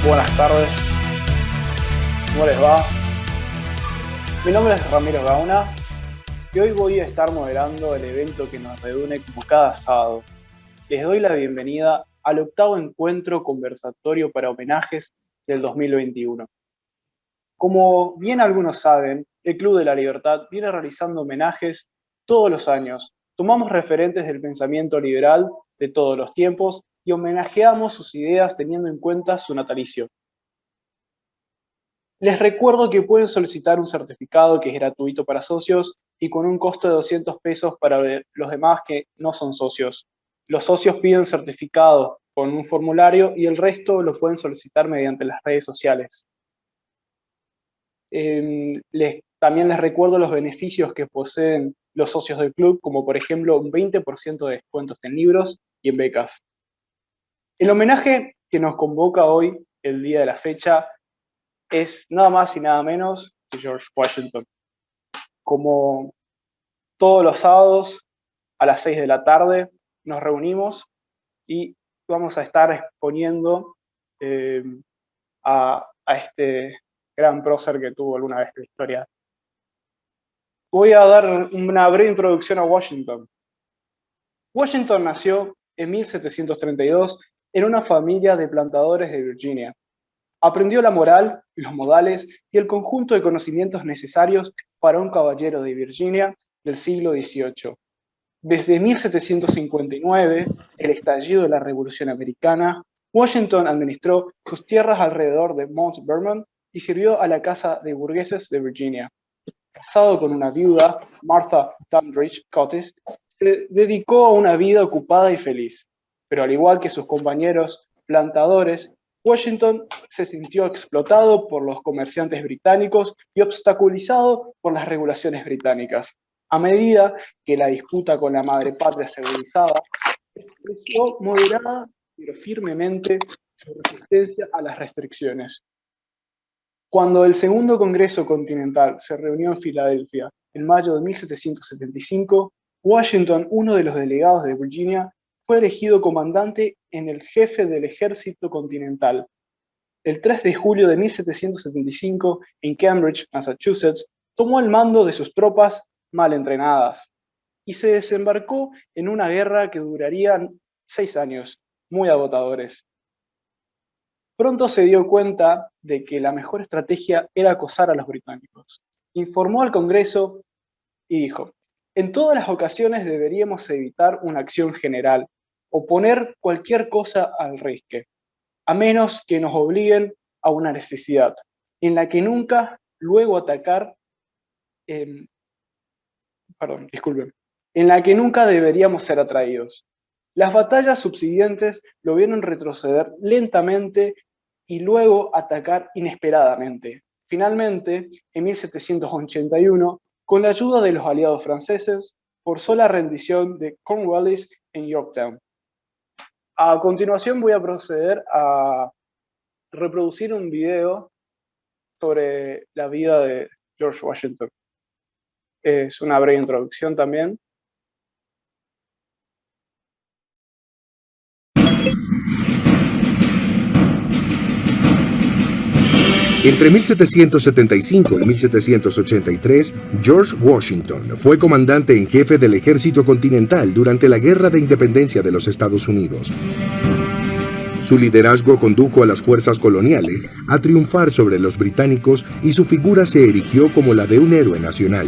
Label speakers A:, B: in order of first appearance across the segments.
A: Buenas tardes, ¿cómo les va? Mi nombre es Ramiro Gauna y hoy voy a estar moderando el evento que nos reúne como cada sábado. Les doy la bienvenida al octavo encuentro conversatorio para homenajes del 2021. Como bien algunos saben, el Club de la Libertad viene realizando homenajes todos los años. Tomamos referentes del pensamiento liberal de todos los tiempos y homenajeamos sus ideas teniendo en cuenta su natalicio. Les recuerdo que pueden solicitar un certificado que es gratuito para socios y con un costo de 200 pesos para los demás que no son socios. Los socios piden certificado con un formulario y el resto lo pueden solicitar mediante las redes sociales. También les recuerdo los beneficios que poseen los socios del club, como por ejemplo un 20% de descuentos en libros y en becas. El homenaje que nos convoca hoy, el día de la fecha, es nada más y nada menos que George Washington. Como todos los sábados a las 6 de la tarde nos reunimos y vamos a estar exponiendo a este gran prócer que tuvo alguna vez la historia. Voy a dar una breve introducción a Washington. Washington nació en 1732 en una familia de plantadores de Virginia. Aprendió la moral, los modales y el conjunto de conocimientos necesarios para un caballero de Virginia del siglo XVIII. Desde 1759, el estallido de la Revolución Americana, Washington administró sus tierras alrededor de Mount Vernon y sirvió a la Casa de Burgueses de Virginia. Casado con una viuda, Martha Dandridge Curtis, se dedicó a una vida ocupada y feliz. Pero al igual que sus compañeros plantadores, Washington se sintió explotado por los comerciantes británicos y obstaculizado por las regulaciones británicas. A medida que la disputa con la madre patria se agudizaba, expresó moderada pero firmemente su resistencia a las restricciones. Cuando el Segundo Congreso Continental se reunió en Filadelfia en mayo de 1775, Washington, uno de los delegados de Virginia, fue elegido comandante en el jefe del ejército continental. El 3 de julio de 1775, en Cambridge, Massachusetts, tomó el mando de sus tropas mal entrenadas y se desembarcó en una guerra que duraría 6 años, muy agotadores. Pronto se dio cuenta de que la mejor estrategia era acosar a los británicos. Informó al Congreso y dijo: en todas las ocasiones deberíamos evitar una acción general o poner cualquier cosa al risque, a menos que nos obliguen a una necesidad, en la que nunca luego atacar, en la que nunca deberíamos ser atraídos. Las batallas subsiguientes lo vieron retroceder lentamente y luego atacar inesperadamente. Finalmente, en 1781, con la ayuda de los aliados franceses, forzó la rendición de Cornwallis en Yorktown. A continuación voy a proceder a reproducir un video sobre la vida de George Washington. Es una breve introducción también.
B: Entre 1775 y 1783, George Washington fue comandante en jefe del Ejército Continental durante la Guerra de Independencia de los Estados Unidos. Su liderazgo condujo a las fuerzas coloniales a triunfar sobre los británicos y su figura se erigió como la de un héroe nacional.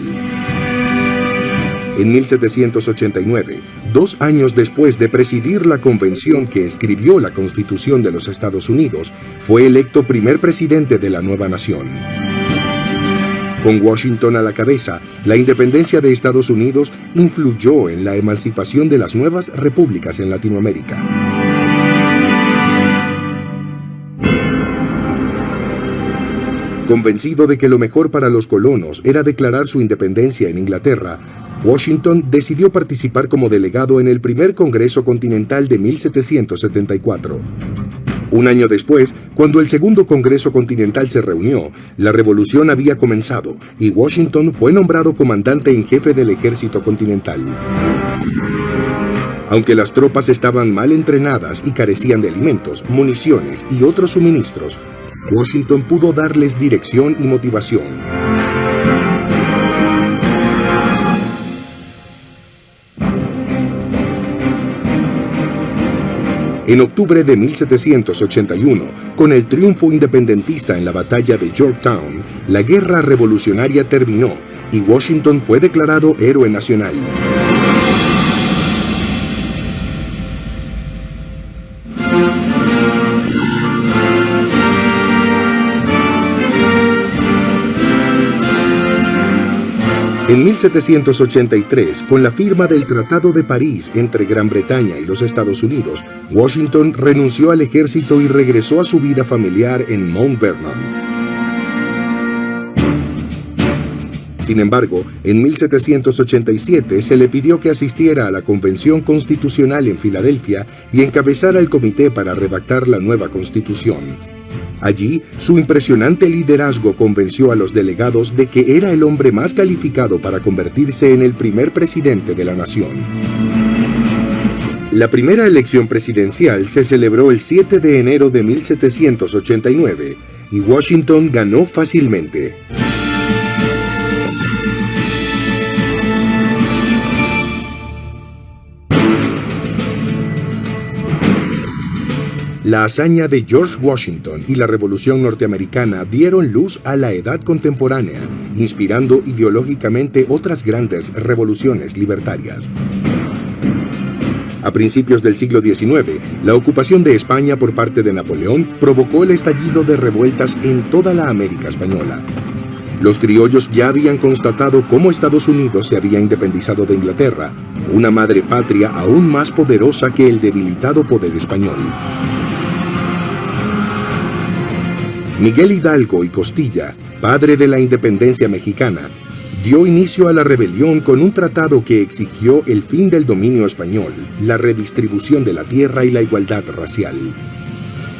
B: En 1789, 2 años después de presidir la convención que escribió la Constitución de los Estados Unidos, fue electo primer presidente de la nueva nación. Con Washington a la cabeza, la independencia de Estados Unidos influyó en la emancipación de las nuevas repúblicas en Latinoamérica. Convencido de que lo mejor para los colonos era declarar su independencia en Inglaterra, Washington decidió participar como delegado en el primer Congreso Continental de 1774. Un año después, cuando el segundo Congreso Continental se reunió, la revolución había comenzado y Washington fue nombrado comandante en jefe del Ejército Continental. Aunque las tropas estaban mal entrenadas y carecían de alimentos, municiones y otros suministros, Washington pudo darles dirección y motivación. En octubre de 1781, con el triunfo independentista en la batalla de Yorktown, la guerra revolucionaria terminó y Washington fue declarado héroe nacional. En 1783, con la firma del Tratado de París entre Gran Bretaña y los Estados Unidos, Washington renunció al ejército y regresó a su vida familiar en Mount Vernon. Sin embargo, en 1787 se le pidió que asistiera a la Convención Constitucional en Filadelfia y encabezara el comité para redactar la nueva Constitución. Allí, su impresionante liderazgo convenció a los delegados de que era el hombre más calificado para convertirse en el primer presidente de la nación. La primera elección presidencial se celebró el 7 de enero de 1789 y Washington ganó fácilmente. La hazaña de George Washington y la Revolución Norteamericana dieron luz a la edad contemporánea, inspirando ideológicamente otras grandes revoluciones libertarias. A principios del siglo XIX, la ocupación de España por parte de Napoleón provocó el estallido de revueltas en toda la América española. Los criollos ya habían constatado cómo Estados Unidos se había independizado de Inglaterra, una madre patria aún más poderosa que el debilitado poder español. Miguel Hidalgo y Costilla, padre de la independencia mexicana, dio inicio a la rebelión con un tratado que exigió el fin del dominio español, la redistribución de la tierra y la igualdad racial.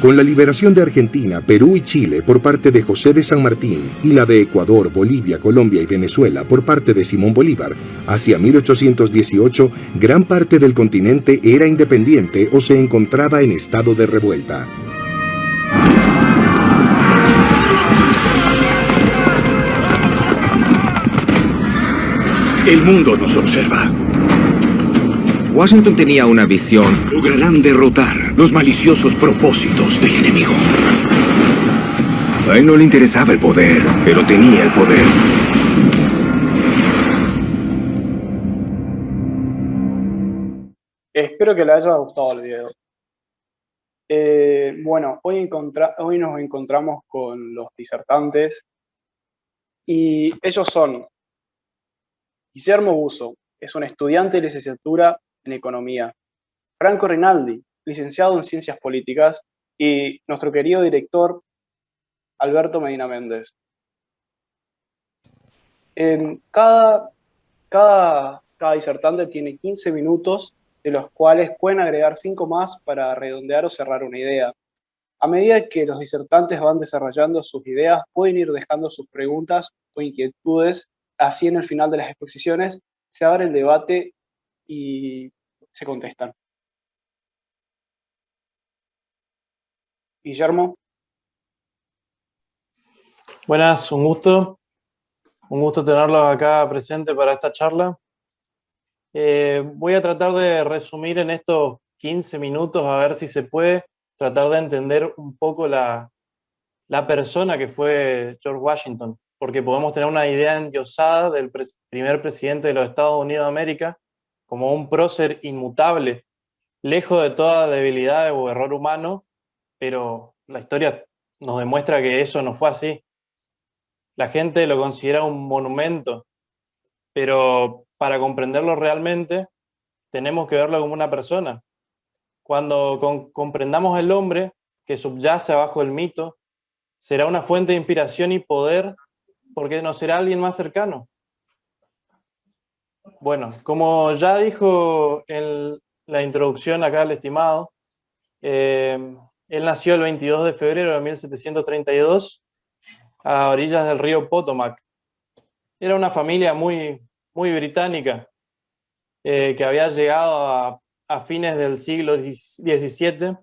B: Con la liberación de Argentina, Perú y Chile por parte de José de San Martín y la de Ecuador, Bolivia, Colombia y Venezuela por parte de Simón Bolívar, hacia 1818, gran parte del continente era independiente o se encontraba en estado de revuelta.
C: El mundo nos observa.
D: Washington tenía una visión.
C: Lograrán derrotar los maliciosos propósitos del enemigo. A él no le interesaba el poder, pero tenía el poder.
A: Espero que les haya gustado el video. Bueno, hoy nos encontramos con los disertantes y ellos son Guillermo Busso, es un estudiante de licenciatura en Economía. Franco Rinaldi, licenciado en Ciencias Políticas. Y nuestro querido director, Alberto Medina Méndez. Cada disertante tiene 15 minutos, de los cuales pueden agregar 5 más para redondear o cerrar una idea. A medida que los disertantes van desarrollando sus ideas, pueden ir dejando sus preguntas o inquietudes. Así, en el final de las exposiciones, se abre el debate y se contestan. Guillermo.
E: Buenas, un gusto tenerlos acá presente para esta charla. Voy a tratar de resumir en estos 15 minutos, a ver si se puede, tratar de entender un poco la persona que fue George Washington, porque podemos tener una idea endiosada del primer presidente de los Estados Unidos de América como un prócer inmutable, lejos de toda debilidad o error humano, pero la historia nos demuestra que eso no fue así. La gente lo considera un monumento, pero para comprenderlo realmente tenemos que verlo como una persona. Cuando comprendamos el hombre que subyace abajo del mito, será una fuente de inspiración y poder, porque nos será alguien más cercano. Bueno, como ya dijo en la introducción acá el estimado, él nació el 22 de febrero de 1732 a orillas del río Potomac. Era una familia muy británica, que había llegado a fines del siglo XVII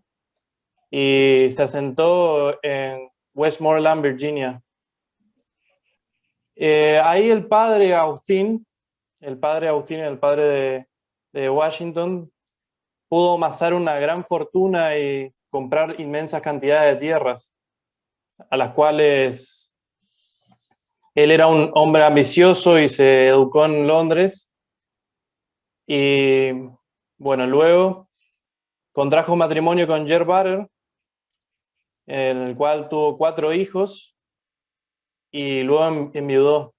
E: y se asentó en Westmoreland, Virginia. Ahí el padre Agustín, el padre de Washington, pudo amasar una gran fortuna y comprar inmensas cantidades de tierras, a las cuales él era un hombre ambicioso y se educó en Londres. Y bueno, luego contrajo matrimonio con Gerard Butler, en el cual tuvo 4 hijos y luego enviudó.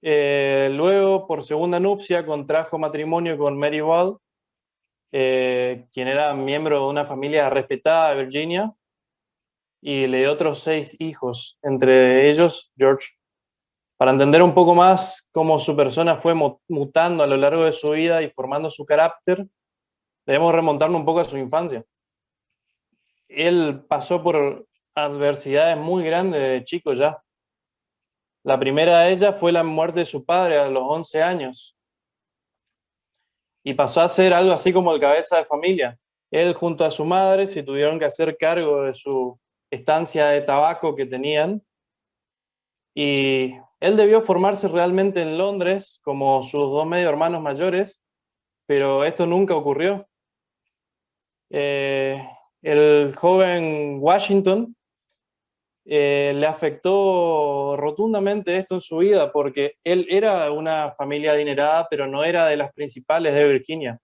E: Luego, por segunda nupcia, contrajo matrimonio con Mary Wall, quien era miembro de una familia respetada de Virginia, y le dio otros 6 hijos, entre ellos George. Para entender un poco más cómo su persona fue mutando a lo largo de su vida y formando su carácter, debemos remontarnos un poco a su infancia. Él pasó por adversidades muy grandes de chico ya. La primera de ellas fue la muerte de su padre a los 11 años. Y pasó a ser algo así como el cabeza de familia. Él junto a su madre se tuvieron que hacer cargo de su estancia de tabaco que tenían. Y él debió formarse realmente en Londres como sus 2 medio hermanos mayores, pero esto nunca ocurrió. El joven Washington le afectó rotundamente esto en su vida, porque él era una familia adinerada, pero no era de las principales de Virginia.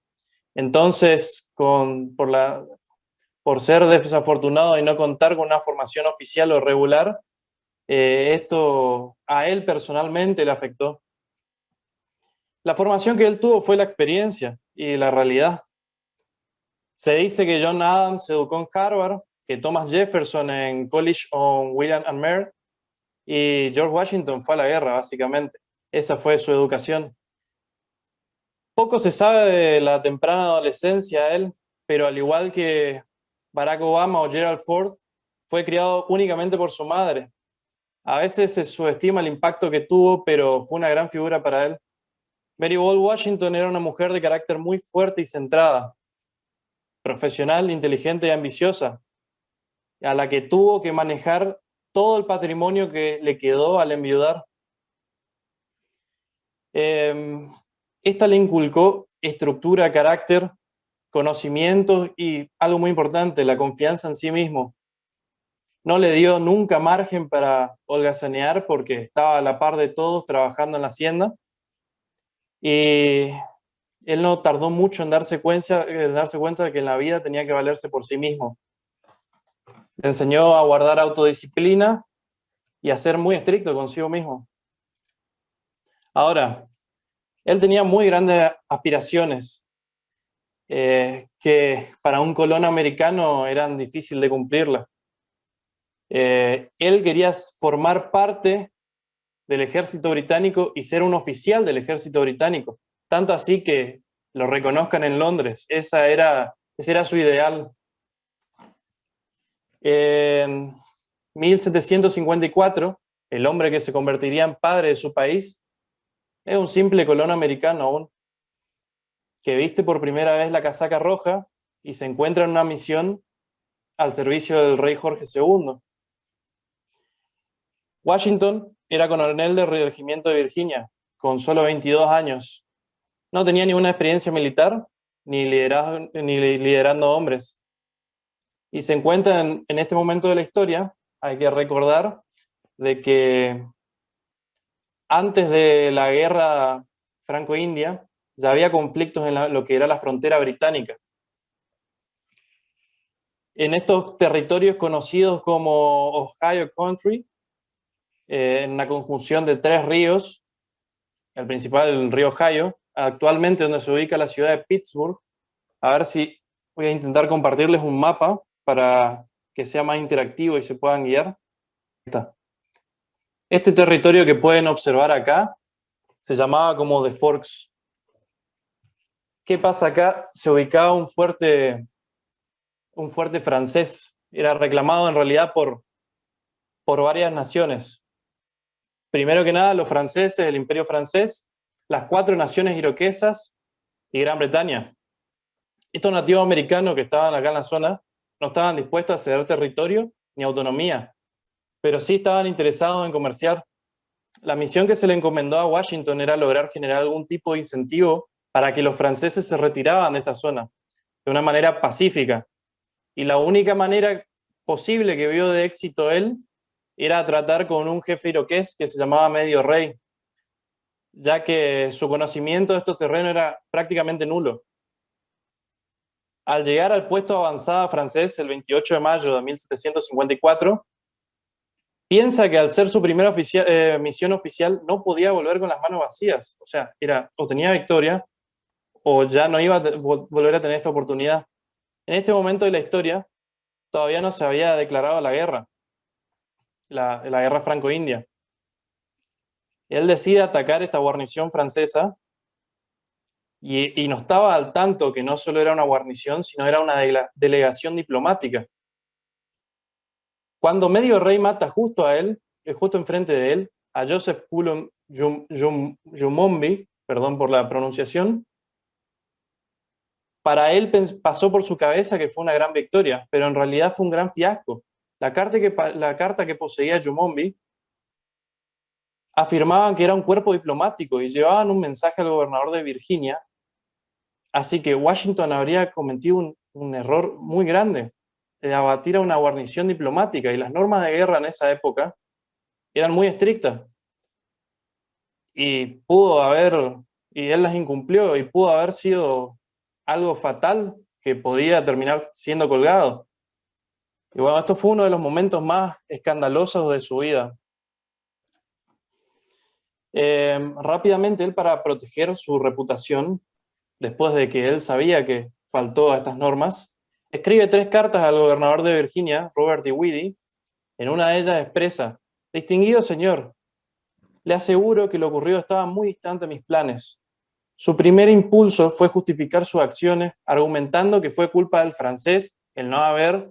E: Entonces, por ser desafortunado y no contar con una formación oficial o regular, esto a él personalmente le afectó. La formación que él tuvo fue la experiencia y la realidad. Se dice que John Adams se educó en Harvard, que Thomas Jefferson en College on William and Mary, y George Washington fue a la guerra, básicamente. Esa fue su educación. Poco se sabe de la temprana adolescencia de él, pero al igual que Barack Obama o Gerald Ford, fue criado únicamente por su madre. A veces se subestima el impacto que tuvo, pero fue una gran figura para él. Mary Wall Washington era una mujer de carácter muy fuerte y centrada, profesional, inteligente y ambiciosa, a la que tuvo que manejar todo el patrimonio que le quedó al enviudar. Esta le inculcó estructura, carácter, conocimientos y, algo muy importante, la confianza en sí mismo. No le dio nunca margen para holgazanear porque estaba a la par de todos trabajando en la hacienda. Y él no tardó mucho en darse cuenta de que en la vida tenía que valerse por sí mismo. Le enseñó a guardar autodisciplina y a ser muy estricto consigo mismo. Ahora, él tenía muy grandes aspiraciones que para un colono americano eran difíciles de cumplirlas. Él quería formar parte del ejército británico y ser un oficial del ejército británico, tanto así que lo reconozcan en Londres. Ese era su ideal. En 1754, el hombre que se convertiría en padre de su país es un simple colono americano aún, que viste por primera vez la casaca roja y se encuentra en una misión al servicio del rey Jorge II. Washington era coronel del regimiento de Virginia, con solo 22 años. No tenía ninguna experiencia militar, ni liderando hombres. Y se encuentra en este momento de la historia, hay que recordar, de que antes de la guerra franco-india, ya había conflictos en lo que era la frontera británica. En estos territorios conocidos como Ohio Country, en una conjunción de 3 ríos, el principal, el río Ohio, actualmente donde se ubica la ciudad de Pittsburgh. A ver si voy a intentar compartirles un mapa para que sea más interactivo y se puedan guiar. Este territorio que pueden observar acá se llamaba como The Forks. ¿Qué pasa acá? Se ubicaba un fuerte francés. Era reclamado en realidad por varias naciones. Primero que nada, los franceses, el Imperio francés, las 4 naciones iroquesas y Gran Bretaña. Estos nativos americanos que estaban acá en la zona no estaban dispuestos a ceder territorio ni autonomía, pero sí estaban interesados en comerciar. La misión que se le encomendó a Washington era lograr generar algún tipo de incentivo para que los franceses se retiraban de esta zona de una manera pacífica. Y la única manera posible que vio de éxito él era tratar con un jefe iroqués que se llamaba Medio Rey, ya que su conocimiento de estos terrenos era prácticamente nulo. Al llegar al puesto de avanzada francés el 28 de mayo de 1754, piensa que al ser su primera misión oficial no podía volver con las manos vacías. O sea, o tenía victoria o ya no iba a volver a tener esta oportunidad. En este momento de la historia todavía no se había declarado la guerra, la guerra franco-india. Él decide atacar esta guarnición francesa y no estaba al tanto que no solo era una guarnición, sino era una delegación diplomática. Cuando Medio Rey mata justo a él, justo enfrente de él, a Joseph Coulomb Jumombi, perdón por la pronunciación, para él pasó por su cabeza que fue una gran victoria, pero en realidad fue un gran fiasco. La carta que poseía Jumombi afirmaban que era un cuerpo diplomático y llevaban un mensaje al gobernador de Virginia, así que Washington habría cometido un error muy grande de abatir a una guarnición diplomática, y las normas de guerra en esa época eran muy estrictas. Y él las incumplió, y pudo haber sido algo fatal que podía terminar siendo colgado. Y bueno, esto fue uno de los momentos más escandalosos de su vida. Rápidamente él, para proteger su reputación, después de que él sabía que faltó a estas normas, escribe 3 cartas al gobernador de Virginia, Robert E. Weedy. En una de ellas expresa: distinguido señor, le aseguro que lo ocurrido estaba muy distante de mis planes. Su primer impulso fue justificar sus acciones, argumentando que fue culpa del francés el no haber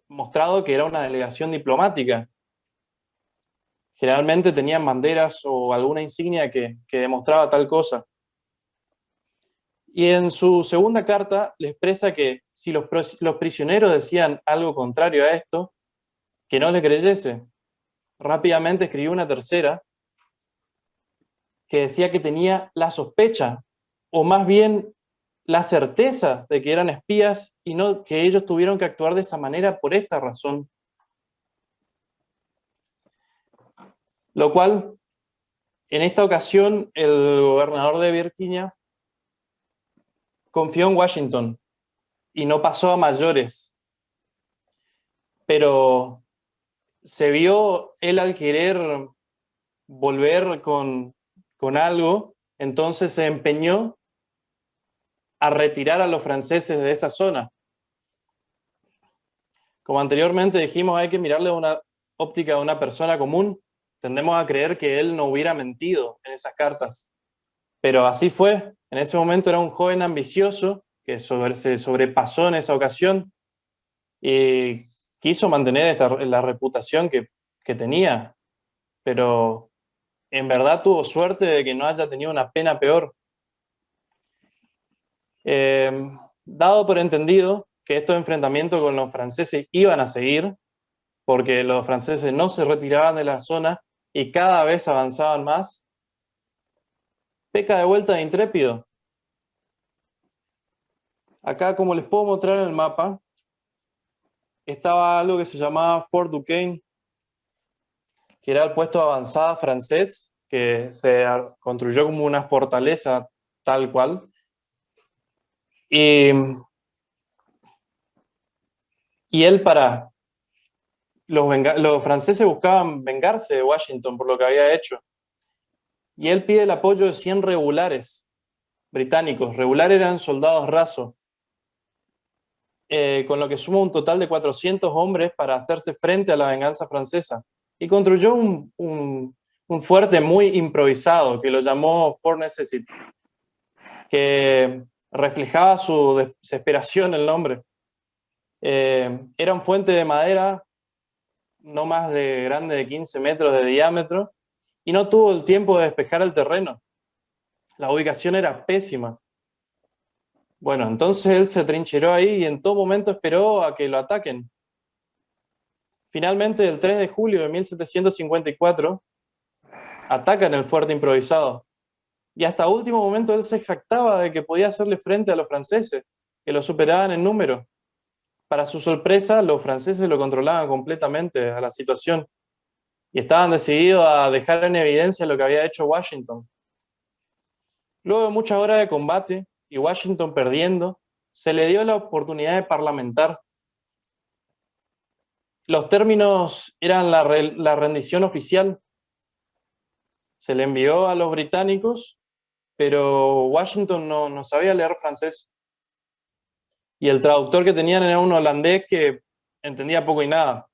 E: mostrado que era una delegación diplomática. Generalmente tenían banderas o alguna insignia que demostraba tal cosa. Y en su segunda carta le expresa que si los prisioneros decían algo contrario a esto, que no le creyese. Rápidamente escribió una tercera que decía que tenía la sospecha, o más bien la certeza, de que eran espías y no que ellos tuvieron que actuar de esa manera por esta razón. Lo cual, en esta ocasión, el gobernador de Virginia confió en Washington y no pasó a mayores. Pero se vio él al querer volver con algo, entonces se empeñó a retirar a los franceses de esa zona. Como anteriormente dijimos, hay que mirarle de una óptica de una persona común. Tendemos a creer que él no hubiera mentido en esas cartas. Pero así fue. En ese momento era un joven ambicioso que se sobrepasó en esa ocasión y quiso mantener la reputación que tenía. Pero en verdad tuvo suerte de que no haya tenido una pena peor. Dado por entendido que estos enfrentamientos con los franceses iban a seguir, porque los franceses no se retiraban de la zona y cada vez avanzaban más, peca de vuelta de intrépido. Acá, como les puedo mostrar en el mapa, estaba algo que se llamaba Fort Duquesne, que era el puesto de avanzada francés, que se construyó como una fortaleza tal cual. Y él los franceses buscaban vengarse de Washington por lo que había hecho. Y él pide el apoyo de 100 regulares británicos. Regulares eran soldados rasos. Con lo que suma un total de 400 hombres para hacerse frente a la venganza francesa. Y construyó un fuerte muy improvisado que lo llamó Fort Necessity, que reflejaba su desesperación el nombre. Era un fuente de madera no más de grande de 15 metros de diámetro y no tuvo el tiempo de despejar el terreno. La ubicación era pésima. Bueno, entonces él se trincheró ahí y en todo momento esperó a que lo ataquen. Finalmente, el 3 de julio de 1754, atacan el fuerte improvisado. Y hasta último momento él se jactaba de que podía hacerle frente a los franceses, que lo superaban en número. Para su sorpresa, los franceses lo controlaban completamente a la situación y estaban decididos a dejar en evidencia lo que había hecho Washington. Luego de muchas horas de combate y Washington perdiendo, se le dio la oportunidad de parlamentar. Los términos eran la rendición oficial. Se le envió a los británicos, pero Washington no sabía leer francés. Y el traductor que tenían era un holandés que entendía poco y nada.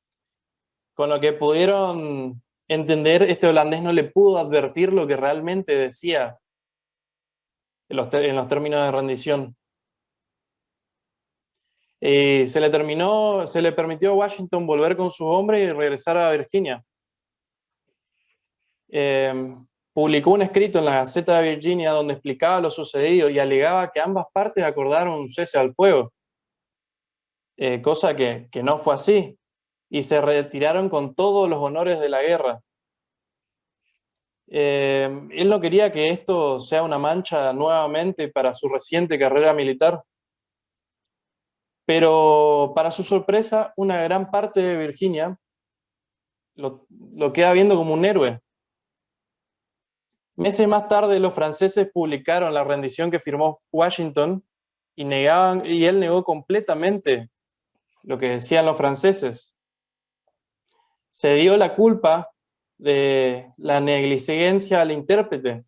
E: Con lo que pudieron entender, este holandés no le pudo advertir lo que realmente decía en los términos de rendición. Y se le permitió a Washington volver con sus hombres y regresar a Virginia. Publicó un escrito en la Gaceta de Virginia donde explicaba lo sucedido y alegaba que ambas partes acordaron un cese al fuego, cosa que no fue así, y se retiraron con todos los honores de la guerra. Él no quería que esto sea una mancha nuevamente para su reciente carrera militar. Pero para su sorpresa, una gran parte de Virginia lo queda viendo como un héroe. Meses más tarde, los franceses publicaron la rendición que firmó Washington y él negó completamente lo que decían los franceses. Se dio la culpa de la negligencia al intérprete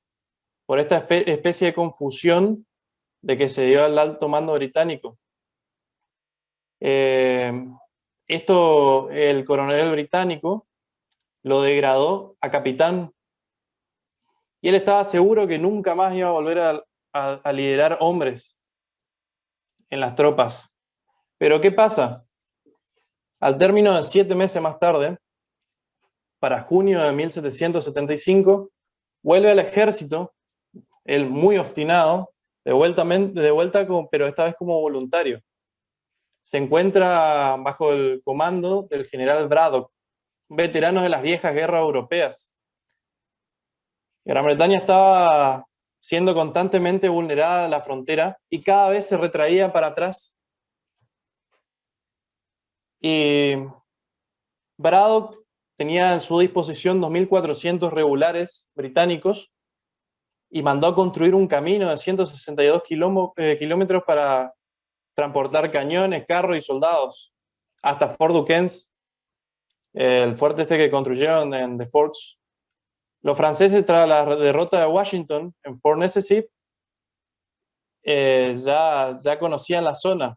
E: por esta especie de confusión de que se dio al alto mando británico. El coronel británico lo degradó a capitán y él estaba seguro que nunca más iba a volver a liderar hombres en las tropas. Pero ¿qué pasa? Al término de 7 meses más tarde, para junio de 1775, vuelve al ejército, él muy obstinado, de vuelta pero esta vez como voluntario. Se encuentra bajo el comando del general Braddock, un veterano de las viejas guerras europeas. Gran Bretaña estaba siendo constantemente vulnerada a la frontera y cada vez se retraía para atrás. Y Braddock tenía a su disposición 2.400 regulares británicos y mandó a construir un camino de 162 kilómetros para transportar cañones, carros y soldados hasta Fort Duquesne, el fuerte que construyeron en The Forts. Los franceses, tras la derrota de Washington en Fort Necessity, ya conocían la zona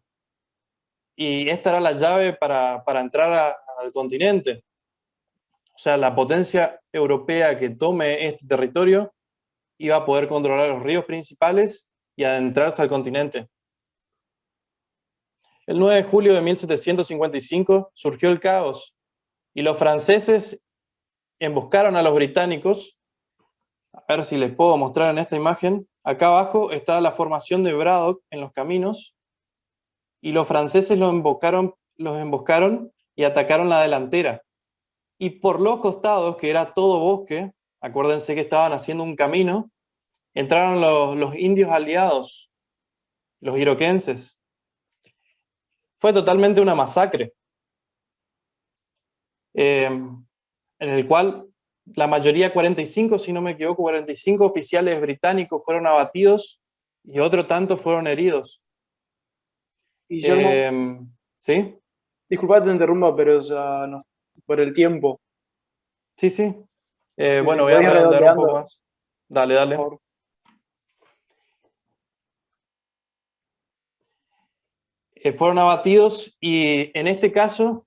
E: y esta era la llave para entrar al continente. O sea, la potencia europea que tome este territorio iba a poder controlar los ríos principales y adentrarse al continente. El 9 de julio de 1755 surgió el caos y los franceses emboscaron a los británicos. A ver si les puedo mostrar en esta imagen. Acá abajo está la formación de Braddock en los caminos y los franceses los emboscaron y atacaron la delantera. Y por los costados, que era todo bosque, acuérdense que estaban haciendo un camino, entraron los indios aliados, los iroquenses. Fue totalmente una masacre, en el cual la mayoría, 45, si no me equivoco, 45 oficiales británicos fueron abatidos y otro tanto fueron heridos.
A: Guillermo,
E: ¿sí?
A: disculpa que te interrumpa, pero ya no, por el tiempo.
E: Sí. Bueno, voy
A: voy
E: a redondear un poco más. Dale.
A: Por favor.
E: Fueron abatidos y en este caso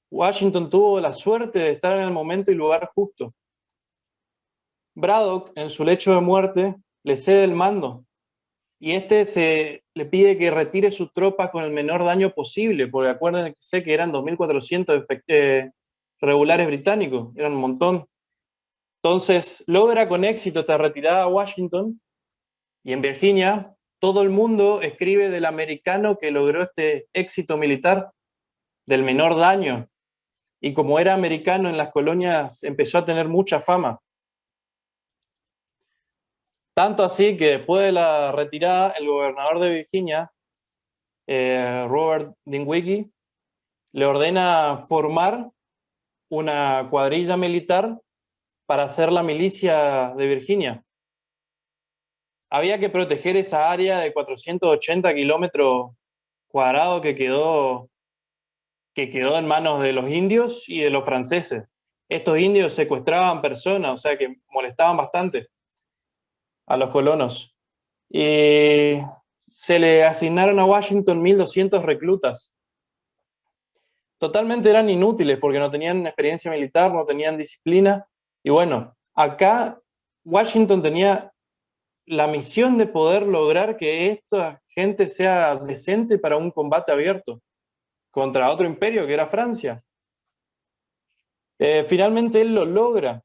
E: Washington tuvo la suerte de estar en el momento y lugar justo. Braddock, en su lecho de muerte, le cede el mando y le pide que retire sus tropas con el menor daño posible, porque acuérdense que eran 2.400 regulares británicos, eran un montón. Entonces logra con éxito esta retirada a Washington y en Virginia todo el mundo escribe del americano que logró este éxito militar, del menor daño. Y como era americano en las colonias, empezó a tener mucha fama. Tanto así que después de la retirada, el gobernador de Virginia, Robert Dinwiddie, le ordena formar una cuadrilla militar para hacer la milicia de Virginia. Había que proteger esa área de 480 kilómetros cuadrados que quedó en manos de los indios y de los franceses. Estos indios secuestraban personas, o sea que molestaban bastante a los colonos. Y se le asignaron a Washington 1.200 reclutas. Totalmente eran inútiles porque no tenían experiencia militar, no tenían disciplina. Y bueno, acá Washington tenía la misión de poder lograr que esta gente sea decente para un combate abierto contra otro imperio que era Francia. Finalmente él lo logra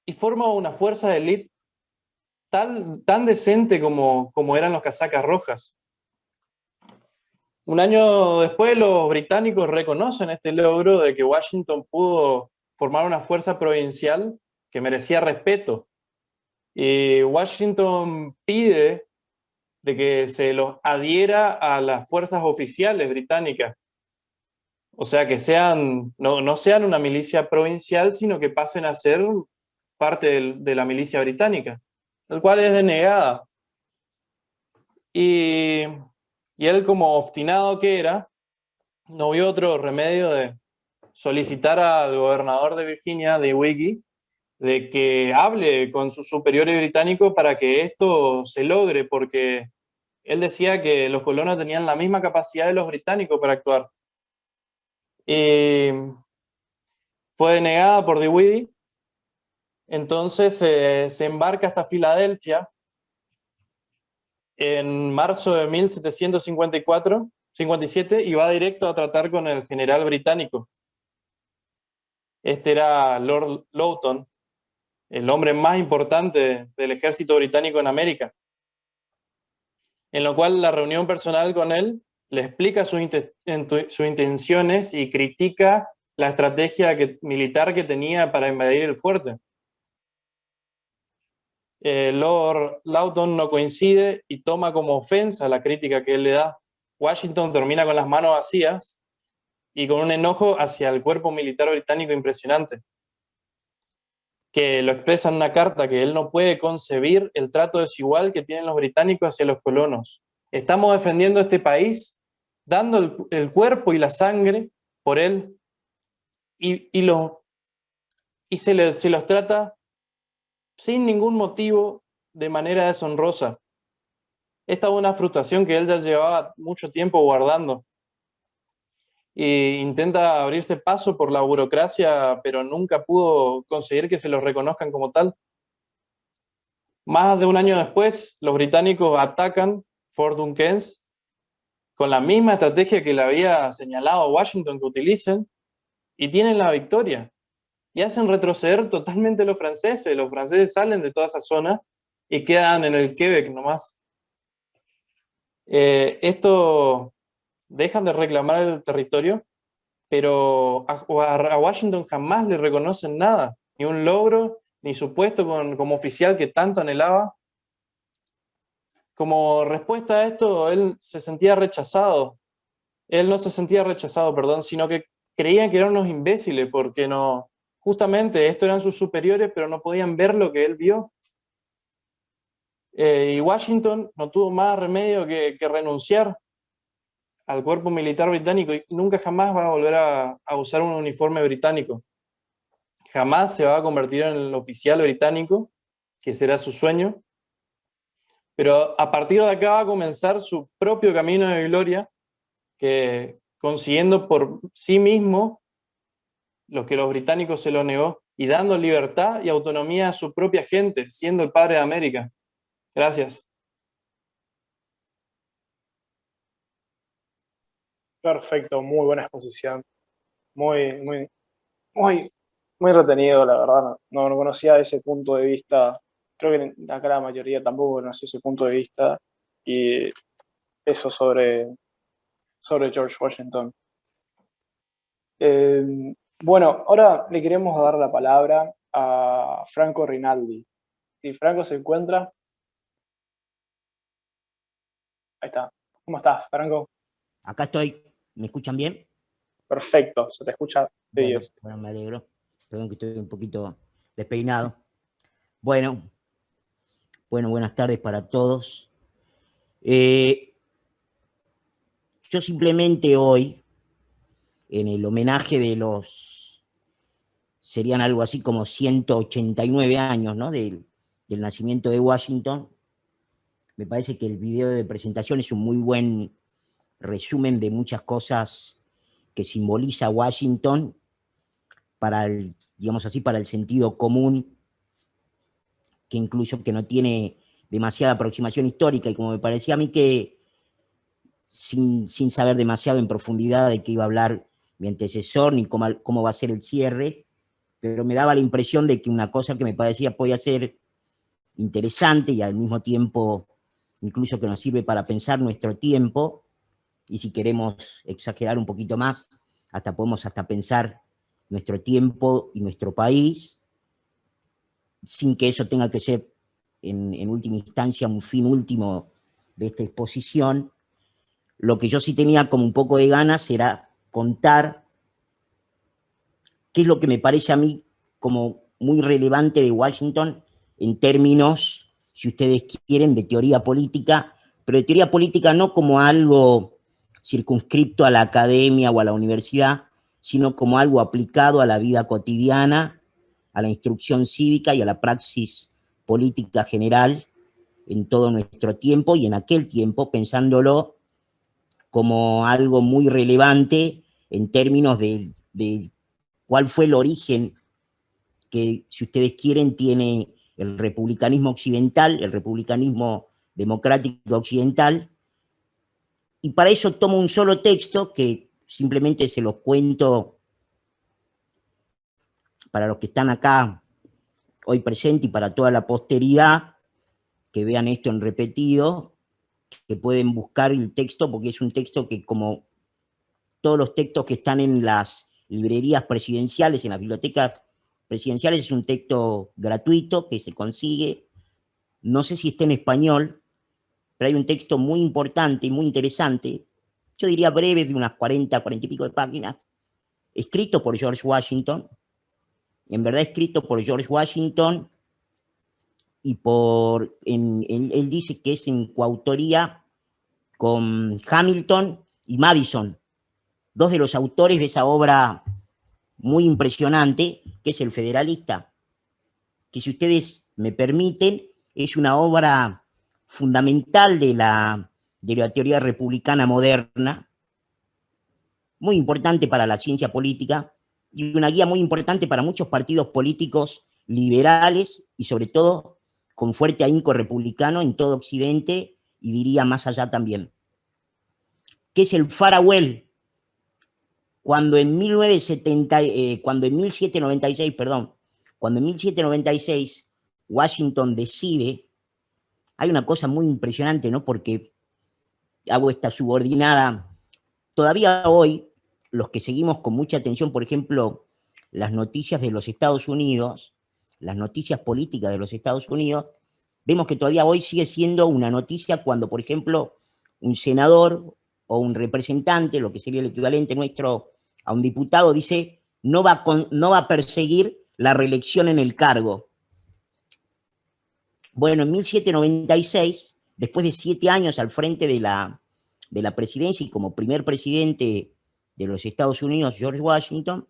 E: y forma una fuerza de élite tan decente como eran los casacas rojas. Un año después los británicos reconocen este logro de que Washington pudo formar una fuerza provincial que merecía respeto. Y Washington pide de que se los adhiera a las fuerzas oficiales británicas. O sea, que no sean una milicia provincial, sino que pasen a ser parte de la milicia británica, el cual es denegada. Y él, como obstinado que era, no vio otro remedio de solicitar al gobernador de Virginia, Dinwiddie, de que hable con sus superiores británicos para que esto se logre, porque él decía que los colonos tenían la misma capacidad de los británicos para actuar. Y fue denegada por Dinwiddie. Entonces se embarca hasta Filadelfia en marzo de 1757 y va directo a tratar con el general británico. Este era Lord Loughton, el hombre más importante del ejército británico en América. En lo cual la reunión personal con él le explica sus intenciones y critica la estrategia militar que tenía para invadir el fuerte. Lord Loughton no coincide y toma como ofensa la crítica que él le da. Washington termina con las manos vacías y con un enojo hacia el cuerpo militar británico impresionante, que lo expresa en una carta que él no puede concebir el trato desigual que tienen los británicos hacia los colonos. Estamos defendiendo este país, dando el cuerpo y la sangre por él, y se los trata sin ningún motivo, de manera deshonrosa. Esta es una frustración que él ya llevaba mucho tiempo guardando. E intenta abrirse paso por la burocracia, pero nunca pudo conseguir que se los reconozcan como tal. Más de un año después, los británicos atacan Fort Duquesne con la misma estrategia que le había señalado a Washington que utilicen, y tienen la victoria. Y hacen retroceder totalmente a los franceses. Los franceses salen de toda esa zona y quedan en el Quebec nomás. Esto dejan de reclamar el territorio, pero a Washington jamás le reconocen nada, ni un logro, ni su puesto como oficial que tanto anhelaba. Como respuesta a esto, él se sentía rechazado. Él no se sentía rechazado, perdón, sino que creían que eran unos imbéciles porque no, justamente estos eran sus superiores, pero no podían ver lo que él vio. Y Washington no tuvo más remedio que renunciar al cuerpo militar británico y nunca jamás va a volver a usar un uniforme británico. Jamás se va a convertir en el oficial británico, que será su sueño. Pero a partir de acá va a comenzar su propio camino de gloria, que consiguiendo por sí mismo lo que los británicos se lo negó y dando libertad y autonomía a su propia gente, siendo el padre de América. Gracias.
A: Perfecto, muy buena exposición. Muy, muy, muy, muy retenido, la verdad. No conocía ese punto de vista. Creo que acá la mayoría tampoco conocía ese punto de vista. Y eso sobre George Washington. Bueno, ahora le queremos dar la palabra a Franco Rinaldi. Si Franco se encuentra. Ahí está. ¿Cómo estás, Franco?
F: Acá estoy. ¿Me escuchan bien?
A: Perfecto, se te escucha de
F: Bueno,
A: 10.
F: bueno, me alegro. Perdón que estoy un poquito despeinado. Bueno, buenas tardes para todos. Yo simplemente hoy, en el homenaje de serían algo así como 189 años, ¿no? del nacimiento de Washington, me parece que el video de presentación es un muy buen resumen de muchas cosas que simboliza Washington para el, digamos así, para el sentido común, que incluso que no tiene demasiada aproximación histórica, y como me parecía a mí que sin saber demasiado en profundidad de qué iba a hablar mi antecesor, ni cómo va a ser el cierre, pero me daba la impresión de que una cosa que me parecía podía ser interesante y al mismo tiempo incluso que nos sirve para pensar nuestro tiempo, y si queremos exagerar un poquito más, podemos pensar nuestro tiempo y nuestro país, sin que eso tenga que ser en última instancia un fin último de esta exposición. Lo que yo sí tenía como un poco de ganas era contar qué es lo que me parece a mí como muy relevante de Washington en términos, si ustedes quieren, de teoría política, pero de teoría política no como algo circunscripto a la academia o a la universidad, sino como algo aplicado a la vida cotidiana, a la instrucción cívica y a la praxis política general en todo nuestro tiempo y en aquel tiempo, pensándolo como algo muy relevante en términos de cuál fue el origen que, si ustedes quieren, tiene el republicanismo occidental, el republicanismo democrático occidental. Y para eso tomo un solo texto que simplemente se los cuento para los que están acá hoy presentes y para toda la posteridad, que vean esto en repetido, que pueden buscar el texto, porque es un texto que, como todos los textos que están en las librerías presidenciales, en las bibliotecas presidenciales, es un texto gratuito que se consigue. No sé si está en español, pero hay un texto muy importante y muy interesante, yo diría breve, de unas 40 y pico de páginas, escrito por George Washington, en verdad escrito por George Washington, y él dice que es en coautoría con Hamilton y Madison, dos de los autores de esa obra muy impresionante, que es El Federalista, que, si ustedes me permiten, es una obra fundamental de la teoría republicana moderna, muy importante para la ciencia política y una guía muy importante para muchos partidos políticos liberales y sobre todo con fuerte ahínco republicano en todo Occidente y diría más allá también, que es el farewell. Cuando en 1796 Washington decide, hay una cosa muy impresionante, ¿no? Porque hago esta subordinada. Todavía hoy, los que seguimos con mucha atención, por ejemplo, las noticias de los Estados Unidos, las noticias políticas de los Estados Unidos, vemos que todavía hoy sigue siendo una noticia cuando, por ejemplo, un senador o un representante, lo que sería el equivalente nuestro a un diputado, dice no va a perseguir la reelección en el cargo. Bueno, en 1796, después de 7 años al frente de la presidencia y como primer presidente de los Estados Unidos, George Washington,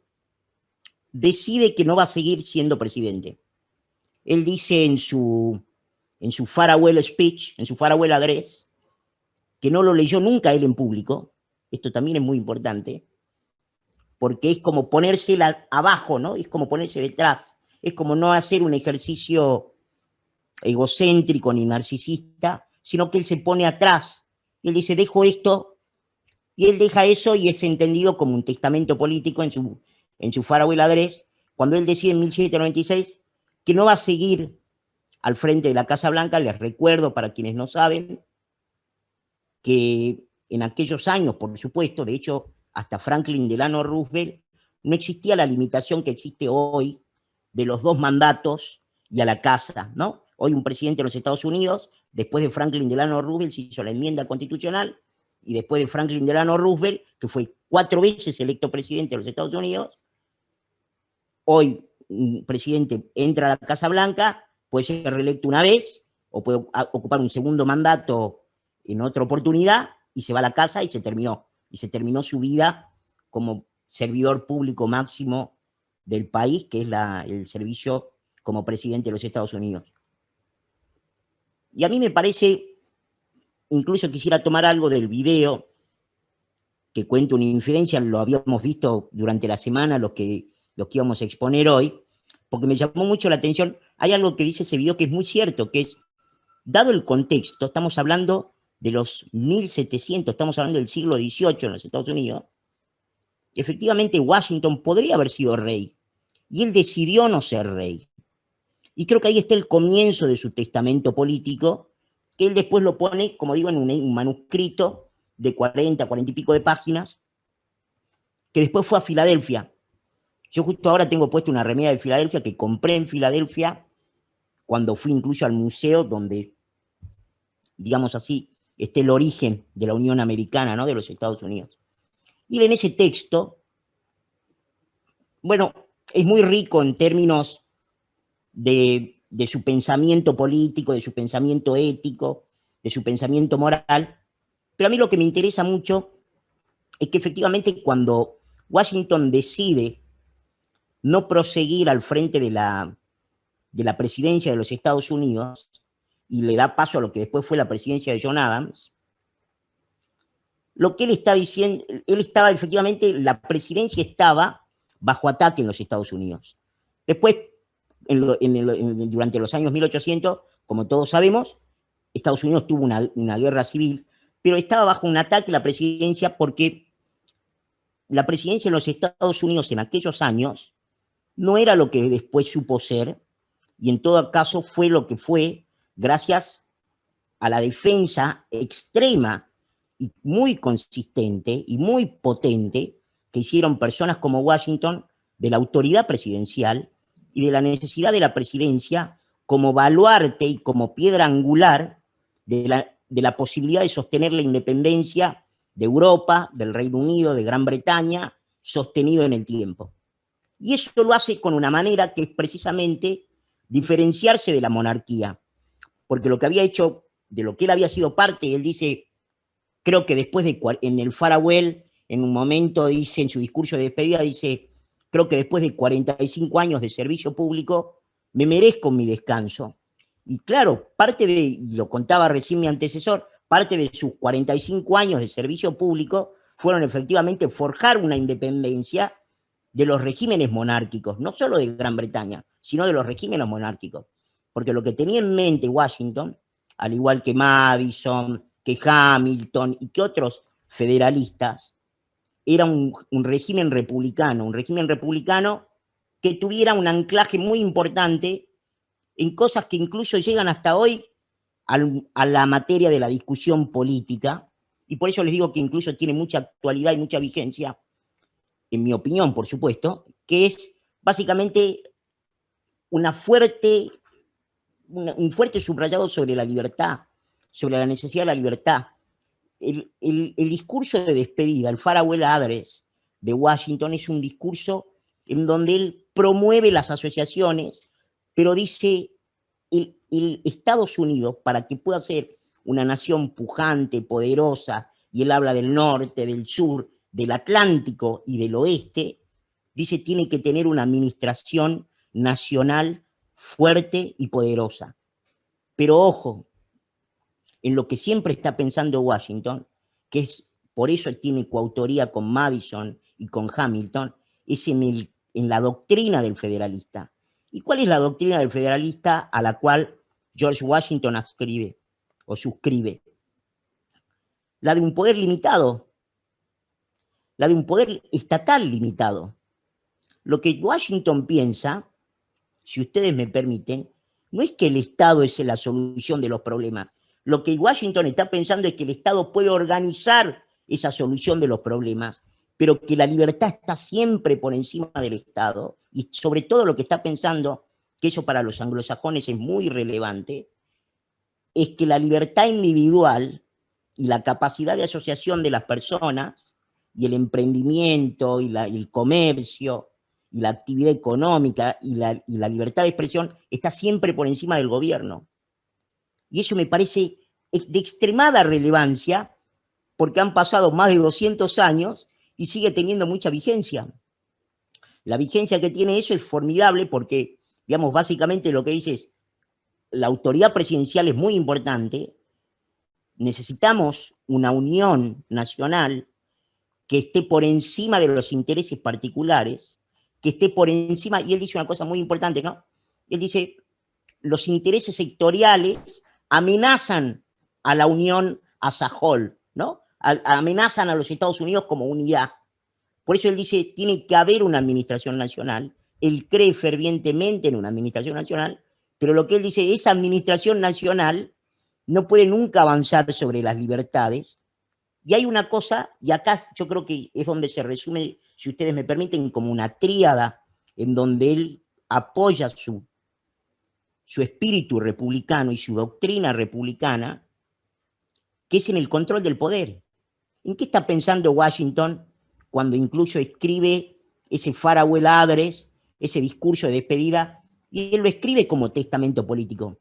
F: decide que no va a seguir siendo presidente. Él dice en su farewell speech, en su farewell address, que no lo leyó nunca él en público. Esto también es muy importante, porque es como ponérsela abajo, ¿no? Es como ponerse detrás. Es como no hacer un ejercicio egocéntrico ni narcisista, sino que él se pone atrás. Él dice, dejo esto, y él deja eso y es entendido como un testamento político en su farewell address, cuando él decide en 1796 que no va a seguir al frente de la Casa Blanca. Les recuerdo, para quienes no saben, que en aquellos años, por supuesto, de hecho, hasta Franklin Delano Roosevelt, no existía la limitación que existe hoy de los 2 mandatos y a la casa, ¿no? Hoy un presidente de los Estados Unidos, después de Franklin Delano Roosevelt, se hizo la enmienda constitucional, y después de Franklin Delano Roosevelt, que fue 4 veces electo presidente de los Estados Unidos, hoy un presidente entra a la Casa Blanca, puede ser reelecto una vez, o puede ocupar un segundo mandato en otra oportunidad, y se va a la casa y se terminó. Y se terminó su vida como servidor público máximo del país, que es el servicio como presidente de los Estados Unidos. Y a mí me parece, incluso quisiera tomar algo del video que cuenta una infidencia, lo habíamos visto durante la semana, lo que íbamos a exponer hoy, porque me llamó mucho la atención. Hay algo que dice ese video que es muy cierto, que es, dado el contexto, estamos hablando de los 1700, estamos hablando del siglo XVIII en los Estados Unidos, efectivamente Washington podría haber sido rey, y él decidió no ser rey. Y creo que ahí está el comienzo de su testamento político, que él después lo pone, como digo, en un manuscrito de 40 y pico de páginas, que después fue a Filadelfia. Yo justo ahora tengo puesto una remera de Filadelfia que compré en Filadelfia cuando fui incluso al museo donde, digamos así, está el origen de la Unión Americana, ¿no?, de los Estados Unidos. Y en ese texto, bueno, es muy rico en términos de su pensamiento político, de su pensamiento ético, de su pensamiento moral, pero a mí lo que me interesa mucho es que efectivamente cuando Washington decide no proseguir al frente de la presidencia de los Estados Unidos y le da paso a lo que después fue la presidencia de John Adams, lo que él está diciendo, efectivamente, la presidencia estaba bajo ataque en los Estados Unidos. Después, durante los años 1800, como todos sabemos, Estados Unidos tuvo una guerra civil, pero estaba bajo un ataque la presidencia porque la presidencia en los Estados Unidos en aquellos años no era lo que después supo ser, y en todo caso fue lo que fue gracias a la defensa extrema y muy consistente y muy potente que hicieron personas como Washington de la autoridad presidencial y de la necesidad de la presidencia como baluarte y como piedra angular de la posibilidad de sostener la independencia de Europa, del Reino Unido, de Gran Bretaña, sostenido en el tiempo. Y eso lo hace con una manera que es precisamente diferenciarse de la monarquía, porque lo que había hecho, de lo que él había sido parte, él dice, creo que después en el farewell, en un momento dice, en su discurso de despedida, dice, creo que después de 45 años de servicio público, me merezco mi descanso. Y claro, lo contaba recién mi antecesor, parte de sus 45 años de servicio público fueron efectivamente forjar una independencia de los regímenes monárquicos, no solo de Gran Bretaña, sino de los regímenes monárquicos. Porque lo que tenía en mente Washington, al igual que Madison, que Hamilton y que otros federalistas, era un régimen republicano que tuviera un anclaje muy importante en cosas que incluso llegan hasta hoy a la materia de la discusión política, y por eso les digo que incluso tiene mucha actualidad y mucha vigencia, en mi opinión, por supuesto, que es básicamente un fuerte subrayado sobre la libertad, sobre la necesidad de la libertad. El discurso de despedida, el farewell address de Washington, es un discurso en donde él promueve las asociaciones, pero dice, el Estados Unidos, para que pueda ser una nación pujante, poderosa, y él habla del norte, del sur, del Atlántico y del oeste, dice, tiene que tener una administración nacional fuerte y poderosa. Pero ojo, en lo que siempre está pensando Washington, que es por eso tiene coautoría con Madison y con Hamilton, es en la doctrina del federalista. ¿Y cuál es la doctrina del federalista a la cual George Washington ascribe o suscribe? La de un poder limitado, la de un poder estatal limitado. Lo que Washington piensa, si ustedes me permiten, no es que el Estado es la solución de los problemas. Lo que Washington está pensando es que el Estado puede organizar esa solución de los problemas, pero que la libertad está siempre por encima del Estado, y sobre todo lo que está pensando, que eso para los anglosajones es muy relevante, es que la libertad individual y la capacidad de asociación de las personas, y el emprendimiento, y el comercio, y la actividad económica, y la libertad de expresión, está siempre por encima del gobierno. Y eso me parece de extremada relevancia, porque han pasado más de 200 años y sigue teniendo mucha vigencia. La vigencia que tiene eso es formidable porque, digamos, básicamente lo que dice es, la autoridad presidencial es muy importante, necesitamos una unión nacional que esté por encima de los intereses particulares, que esté por encima, y él dice una cosa muy importante, ¿no? Él dice, los intereses sectoriales amenazan a la unión as a whole, ¿no? Amenazan a los Estados Unidos como unidad. Por eso él dice, tiene que haber una administración nacional. Él cree fervientemente en una administración nacional, pero lo que él dice, esa administración nacional no puede nunca avanzar sobre las libertades. Y hay una cosa, y acá yo creo que es donde se resume, si ustedes me permiten, como una tríada en donde él apoya su espíritu republicano y su doctrina republicana, que es en el control del poder. ¿En qué está pensando Washington cuando incluso escribe ese farewell address, ese discurso de despedida, y él lo escribe como testamento político?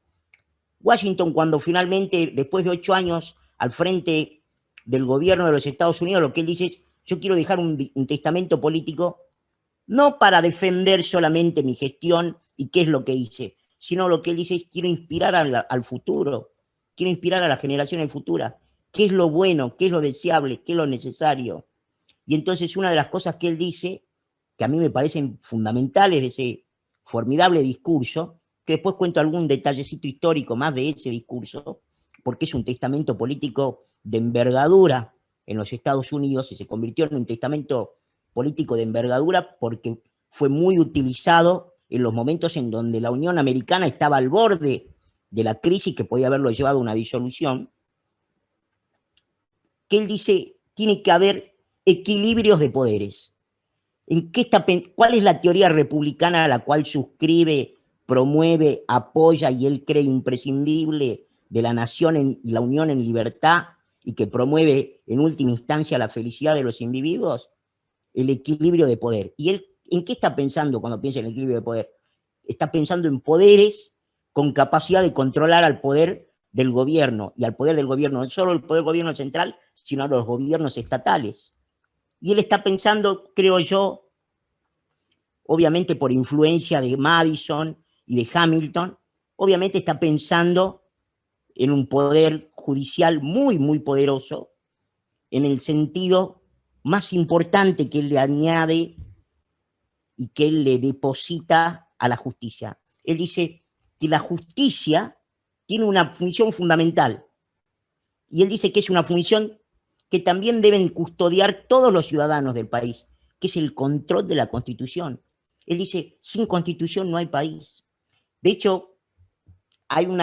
F: Washington, cuando finalmente, después de 8 años al frente del gobierno de los Estados Unidos, lo que él dice es, yo quiero dejar un testamento político, no para defender solamente mi gestión y qué es lo que hice, sino lo que él dice es, quiero inspirar al futuro, quiero inspirar a las generaciones futuras, qué es lo bueno, qué es lo deseable, qué es lo necesario. Y entonces una de las cosas que él dice, que a mí me parecen fundamentales de ese formidable discurso, que después cuento algún detallecito histórico más de ese discurso, porque es un testamento político de envergadura en los Estados Unidos, y se convirtió en un testamento político de envergadura porque fue muy utilizado en los momentos en donde la Unión Americana estaba al borde de la crisis que podía haberlo llevado a una disolución, que él dice, tiene que haber equilibrios de poderes. ¿Cuál es la teoría republicana a la cual suscribe, promueve, apoya y él cree imprescindible de la nación y la unión en libertad y que promueve en última instancia la felicidad de los individuos? El equilibrio de poder. ¿Y él en qué está pensando cuando piensa en el equilibrio de poder? Está pensando en poderes con capacidad de controlar al poder del gobierno, y al poder del gobierno, no solo el poder del gobierno central, sino a los gobiernos estatales. Y él está pensando, creo yo, obviamente por influencia de Madison y de Hamilton, obviamente está pensando en un poder judicial muy, muy poderoso, en el sentido más importante que él le añade y que él le deposita a la justicia. Él dice que la justicia tiene una función fundamental, y él dice que es una función que también deben custodiar todos los ciudadanos del país, que es el control de la Constitución. Él dice, sin Constitución no hay país. De hecho, hay un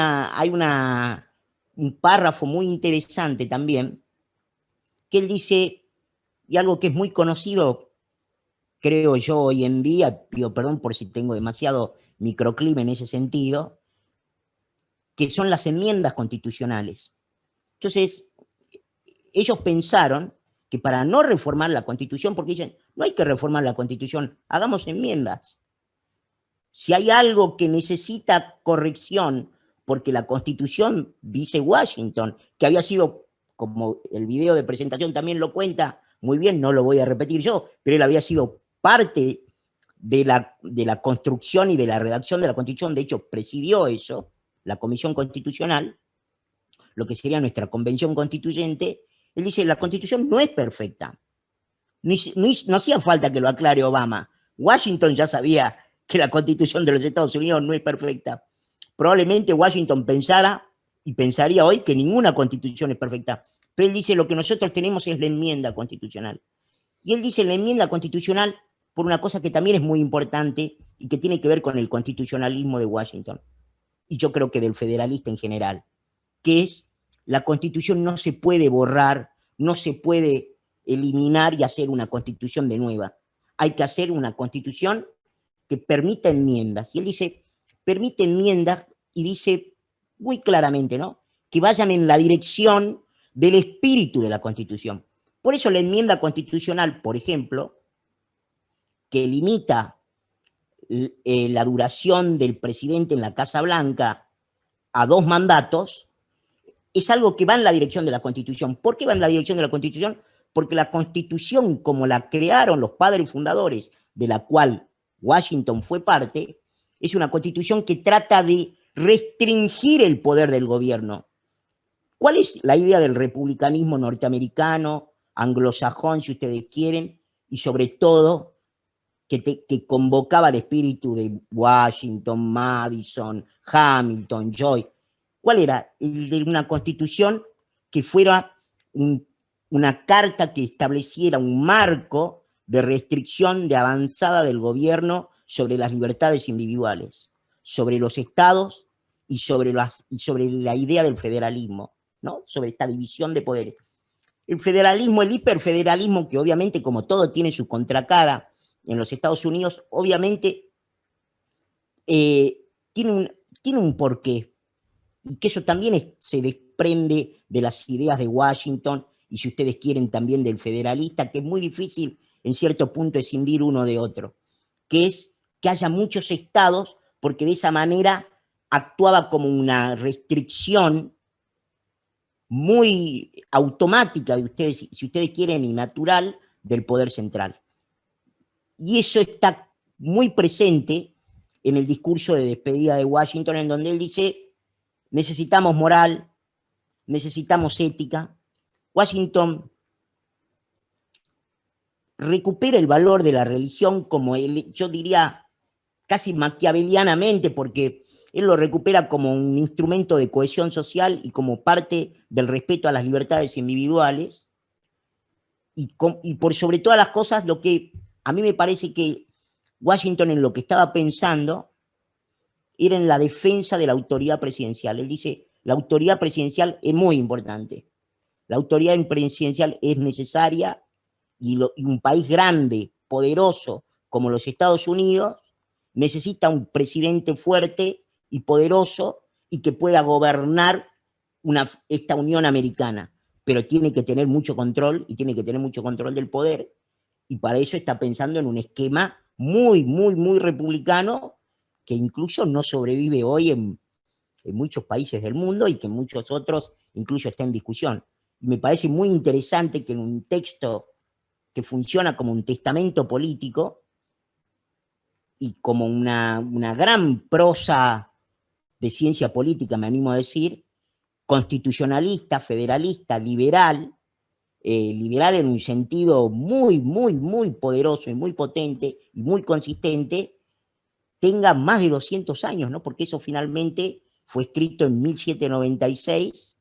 F: párrafo muy interesante también, que él dice, y algo que es muy conocido, creo yo, hoy en día, pido perdón por si tengo demasiado microclima en ese sentido, que son las enmiendas constitucionales. Entonces, ellos pensaron que para no reformar la Constitución, porque dicen, no hay que reformar la Constitución, hagamos enmiendas. Si hay algo que necesita corrección, porque la Constitución, dice Washington, que había sido, como el video de presentación también lo cuenta muy bien, no lo voy a repetir yo, pero él había sido parte de la construcción y de la redacción de la Constitución, de hecho presidió eso, la Comisión Constitucional, lo que sería nuestra Convención Constituyente. Él dice, la Constitución no es perfecta. No hacía falta que lo aclare Obama. Washington ya sabía que la Constitución de los Estados Unidos no es perfecta. Probablemente Washington pensara y pensaría hoy que ninguna Constitución es perfecta. Pero él dice, lo que nosotros tenemos es la enmienda constitucional. Y él dice la enmienda constitucional por una cosa que también es muy importante y que tiene que ver con el constitucionalismo de Washington. Y yo creo que del federalista en general, que es la Constitución no se puede borrar, no se puede eliminar y hacer una Constitución de nueva. Hay que hacer una Constitución que permita enmiendas. Y él dice, permite enmiendas y dice muy claramente, ¿no?, que vayan en la dirección del espíritu de la Constitución. Por eso la enmienda constitucional, por ejemplo, que limita la duración del presidente en la Casa Blanca a 2 mandatos, es algo que va en la dirección de la Constitución. ¿Por qué va en la dirección de la Constitución? Porque la Constitución, como la crearon los padres fundadores, de la cual Washington fue parte, es una Constitución que trata de restringir el poder del gobierno. ¿Cuál es la idea del republicanismo norteamericano, anglosajón, si ustedes quieren, y sobre todo que convocaba el espíritu de Washington, Madison, Hamilton, Joy? ¿Cuál era? El de una Constitución que fuera una carta que estableciera un marco de restricción de avanzada del gobierno sobre las libertades individuales, sobre los estados y sobre la idea del federalismo, ¿no?, sobre esta división de poderes. El federalismo, el hiperfederalismo, que obviamente, como todo tiene su contracara en los Estados Unidos, obviamente tiene un porqué, y que eso también se desprende de las ideas de Washington, y si ustedes quieren también del federalista, que es muy difícil en cierto punto escindir uno de otro, que es que haya muchos estados, porque de esa manera actuaba como una restricción muy automática, si ustedes quieren, y natural, del poder central. Y eso está muy presente en el discurso de despedida de Washington, en donde él dice, necesitamos moral, necesitamos ética. Washington recupera el valor de la religión como, yo diría, casi maquiavelianamente, porque él lo recupera como un instrumento de cohesión social y como parte del respeto a las libertades individuales. Y por sobre todas las cosas, lo que a mí me parece que Washington en lo que estaba pensando era en la defensa de la autoridad presidencial. Él dice, la autoridad presidencial es muy importante. La autoridad presidencial es necesaria y un país grande, poderoso, como los Estados Unidos, necesita un presidente fuerte y poderoso y que pueda gobernar esta Unión Americana, pero tiene que tener mucho control y tiene que tener mucho control del poder, y para eso está pensando en un esquema muy, muy, muy republicano que incluso no sobrevive hoy en muchos países del mundo y que en muchos otros incluso está en discusión. Y me parece muy interesante que en un texto que funciona como un testamento político y como una gran prosa de ciencia política, me animo a decir, constitucionalista, federalista, liberal, liberal en un sentido muy, muy, muy poderoso y muy potente y muy consistente, tenga más de 200 años, ¿no? Porque eso finalmente fue escrito en 1796,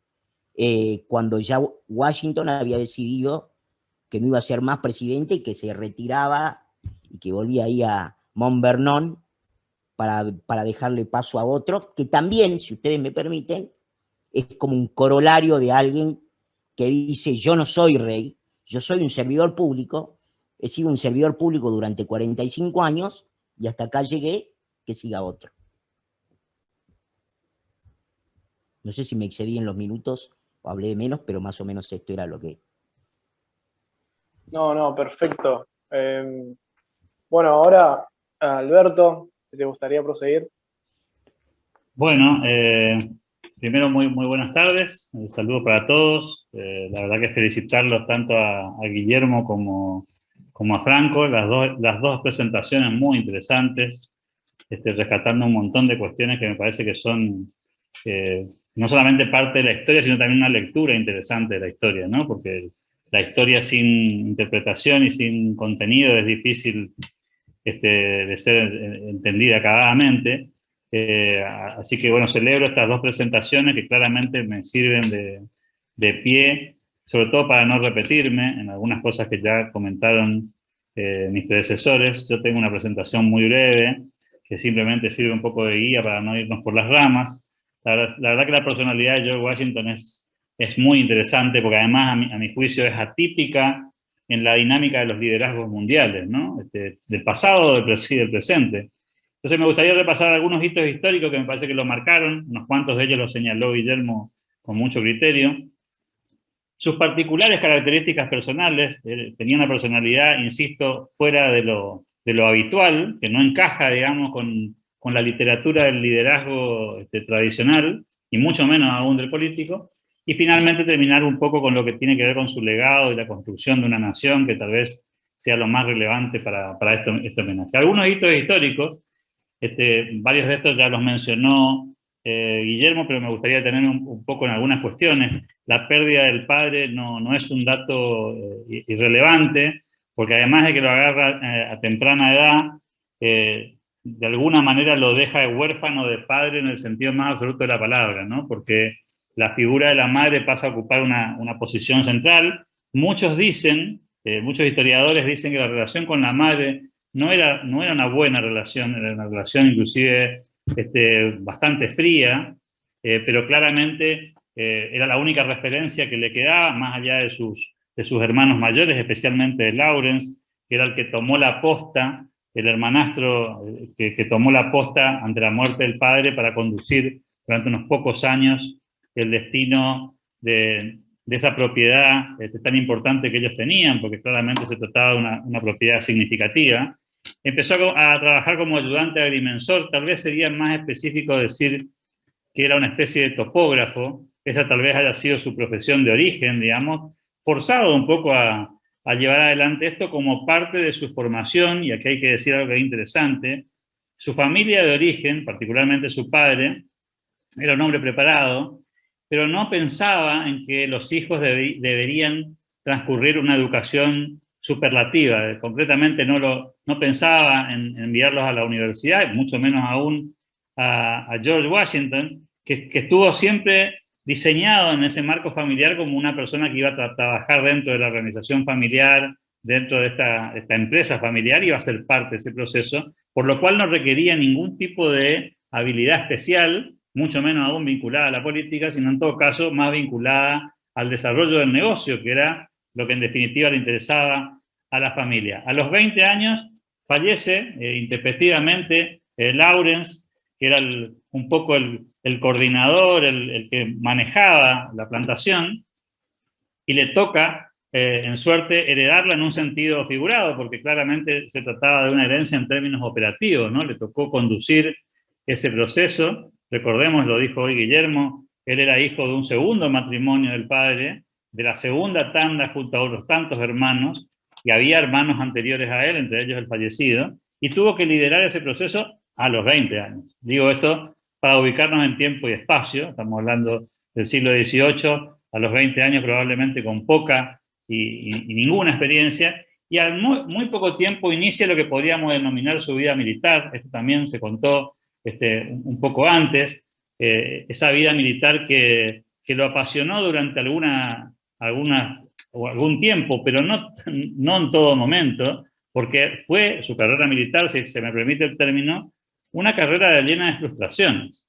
F: cuando ya Washington había decidido que no iba a ser más presidente y que se retiraba y que volvía ahí a Mount Vernon para dejarle paso a otro, que también, si ustedes me permiten, es como un corolario de alguien que dice, yo no soy rey, yo soy un servidor público, he sido un servidor público durante 45 años y hasta acá llegué, que siga otro. No sé si me excedí en los minutos o hablé de menos, pero más o menos esto era lo que...
A: No, perfecto. Bueno, ahora, Alberto, ¿te gustaría proseguir?
G: Bueno, primero muy buenas tardes, saludos para todos. La verdad que felicitarlos tanto a Guillermo como a Franco, las dos presentaciones muy interesantes, rescatando un montón de cuestiones que me parece que son no solamente parte de la historia, sino también una lectura interesante de la historia, ¿no? Porque la historia sin interpretación y sin contenido es difícil de ser entendida acabadamente. Así que, bueno, celebro estas dos presentaciones que claramente me sirven de pie, sobre todo para no repetirme en algunas cosas que ya comentaron mis predecesores. Yo tengo una presentación muy breve que simplemente sirve un poco de guía para no irnos por las ramas. La verdad que la personalidad de George Washington es es muy interesante porque además a mi juicio es atípica en la dinámica de los liderazgos mundiales, ¿no? Del pasado, del presente. Entonces me gustaría repasar algunos hitos históricos que me parece que lo marcaron, unos cuantos de ellos los señaló Guillermo con mucho criterio. Sus particulares características personales, tenía una personalidad, insisto, fuera de lo habitual, que no encaja, digamos, con la literatura del liderazgo tradicional, y mucho menos aún del político, y finalmente terminar un poco con lo que tiene que ver con su legado y la construcción de una nación, que tal vez sea lo más relevante para este homenaje. Algunos hitos históricos, varios de estos ya los mencionó Guillermo, pero me gustaría tener un poco en algunas cuestiones. La pérdida del padre no es un dato irrelevante, porque además de que lo agarra a temprana edad, de alguna manera lo deja huérfano de padre en el sentido más absoluto de la palabra, ¿no? Porque la figura de la madre pasa a ocupar una posición central. Muchos dicen, muchos historiadores dicen que la relación con la madre no era una buena relación, era una relación inclusive bastante fría, pero claramente era la única referencia que le quedaba, más allá de sus hermanos mayores, especialmente de Lawrence, que era el que tomó la posta, el hermanastro que tomó la posta ante la muerte del padre para conducir durante unos pocos años el destino de esa propiedad tan importante que ellos tenían, porque claramente se trataba de una propiedad significativa. Empezó a trabajar como ayudante agrimensor, tal vez sería más específico decir que era una especie de topógrafo, esa tal vez haya sido su profesión de origen, digamos, forzado un poco a llevar adelante esto como parte de su formación, y aquí hay que decir algo que es interesante. Su familia de origen, particularmente su padre, era un hombre preparado, pero no pensaba en que los hijos deberían transcurrir una educación superlativa. Concretamente no pensaba en enviarlos a la universidad, mucho menos aún a George Washington, que estuvo siempre diseñado en ese marco familiar como una persona que iba a trabajar dentro de la organización familiar, dentro de esta empresa familiar, y iba a ser parte de ese proceso, por lo cual no requería ningún tipo de habilidad especial, mucho menos aún vinculada a la política, sino en todo caso más vinculada al desarrollo del negocio, que era lo que en definitiva le interesaba a la familia. A los 20 años fallece intempestivamente Lawrence, que era un poco el coordinador, el que manejaba la plantación, y le toca, en suerte, heredarla en un sentido figurado, porque claramente se trataba de una herencia en términos operativos, ¿no? Le tocó conducir ese proceso. Recordemos, lo dijo hoy Guillermo, él era hijo de un segundo matrimonio del padre, de la segunda tanda junto a otros tantos hermanos, y había hermanos anteriores a él, entre ellos el fallecido, y tuvo que liderar ese proceso a los 20 años. Digo esto para ubicarnos en tiempo y espacio, estamos hablando del siglo XVIII, a los 20 años probablemente con poca y ninguna experiencia, y al muy poco tiempo inicia lo que podríamos denominar su vida militar. Esto también se contó un poco antes, esa vida militar que lo apasionó durante algún tiempo, pero no en todo momento, porque fue su carrera militar, si se me permite el término, una carrera llena de frustraciones.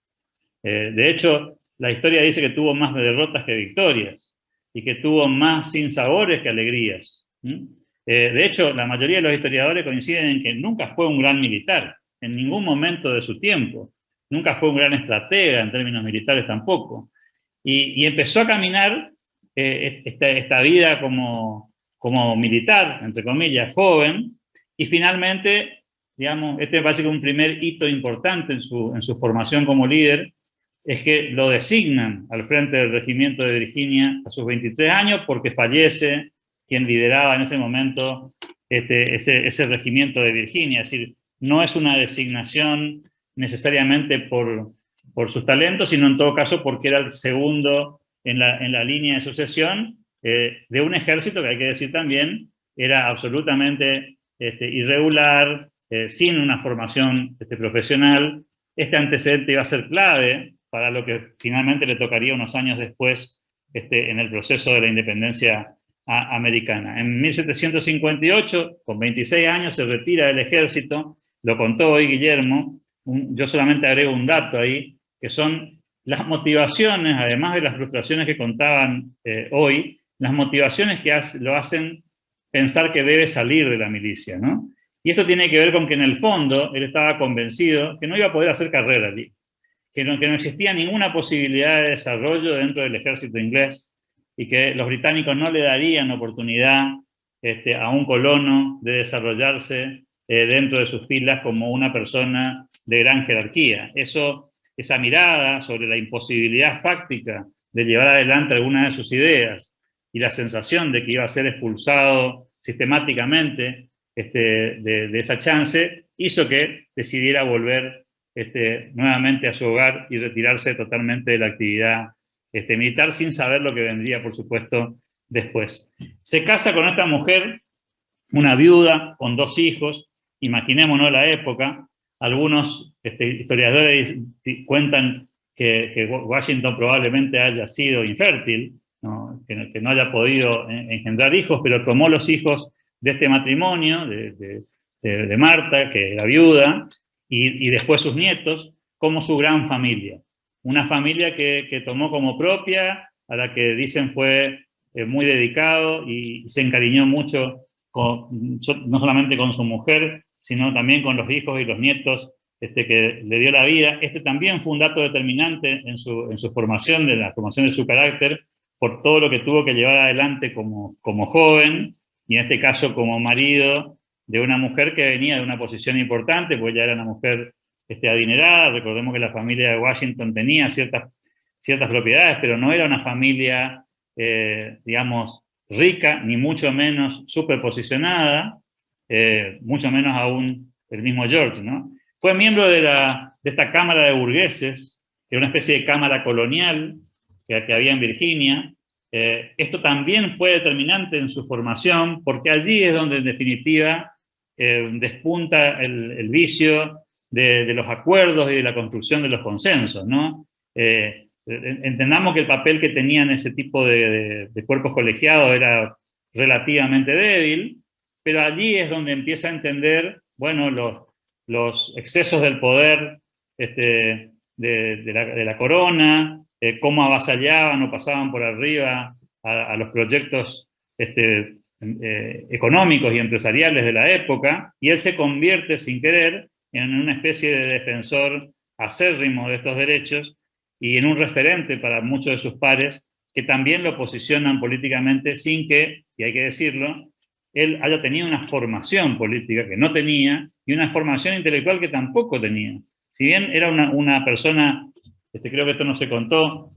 G: De hecho, la historia dice que tuvo más derrotas que victorias, y que tuvo más sinsabores que alegrías. De hecho, la mayoría de los historiadores coinciden en que nunca fue un gran militar, en ningún momento de su tiempo. Nunca fue un gran estratega en términos militares tampoco. Y empezó a caminar esta vida como militar, entre comillas, joven, y finalmente, digamos, me parece que un primer hito importante en su formación como líder es que lo designan al frente del regimiento de Virginia a sus 23 años porque fallece quien lideraba en ese momento ese regimiento de Virginia. Es decir, no es una designación necesariamente por sus talentos, sino en todo caso porque era el segundo en la línea de sucesión de un ejército que, hay que decir también, era absolutamente irregular, sin una formación profesional. Este antecedente iba a ser clave para lo que finalmente le tocaría unos años después en el proceso de la independencia americana. En 1758, con 26 años, se retira del ejército. Lo contó hoy Guillermo. Yo solamente agrego un dato ahí, que son las motivaciones, además de las frustraciones que contaban hoy, las motivaciones que lo hacen pensar que debe salir de la milicia, ¿no? Y esto tiene que ver con que en el fondo él estaba convencido que no iba a poder hacer carrera allí, que no existía ninguna posibilidad de desarrollo dentro del ejército inglés y que los británicos no le darían oportunidad a un colono de desarrollarse dentro de sus filas como una persona de gran jerarquía. Esa mirada sobre la imposibilidad fáctica de llevar adelante alguna de sus ideas y la sensación de que iba a ser expulsado sistemáticamente de esa chance, hizo que decidiera volver nuevamente a su hogar y retirarse totalmente de la actividad militar, sin saber lo que vendría, por supuesto, después. Se casa con esta mujer, una viuda, con 2 hijos, imaginémonos la época. Algunos historiadores cuentan que Washington probablemente haya sido infértil, ¿no? Que no haya podido engendrar hijos, pero tomó los hijos de este matrimonio, de Marta, que era viuda, y después sus nietos, como su gran familia. Una familia que tomó como propia, a la que dicen fue muy dedicado y se encariñó mucho, no solamente con su mujer, sino también con los hijos y los nietos que le dio la vida. También fue un dato determinante en su formación, de la formación de su carácter, por todo lo que tuvo que llevar adelante como joven, y en este caso como marido de una mujer que venía de una posición importante, pues ya era una mujer adinerada. Recordemos que la familia de Washington tenía ciertas propiedades, pero no era una familia, digamos, rica, ni mucho menos superposicionada, mucho menos aún el mismo George, ¿no? Fue miembro de esta Cámara de Burgueses, que era una especie de cámara colonial que había en Virginia. Esto también fue determinante en su formación, porque allí es donde, en definitiva, despunta el vicio de los acuerdos y de la construcción de los consensos, ¿no? Entendamos que el papel que tenían ese tipo de cuerpos colegiados era relativamente débil, pero allí es donde empieza a entender, bueno, los excesos del poder de la corona, cómo avasallaban o pasaban por arriba a los proyectos económicos y empresariales de la época, y él se convierte sin querer en una especie de defensor acérrimo de estos derechos y en un referente para muchos de sus pares que también lo posicionan políticamente sin que, y hay que decirlo, él haya tenido una formación política que no tenía y una formación intelectual que tampoco tenía. Si bien era una persona, creo que esto no se contó,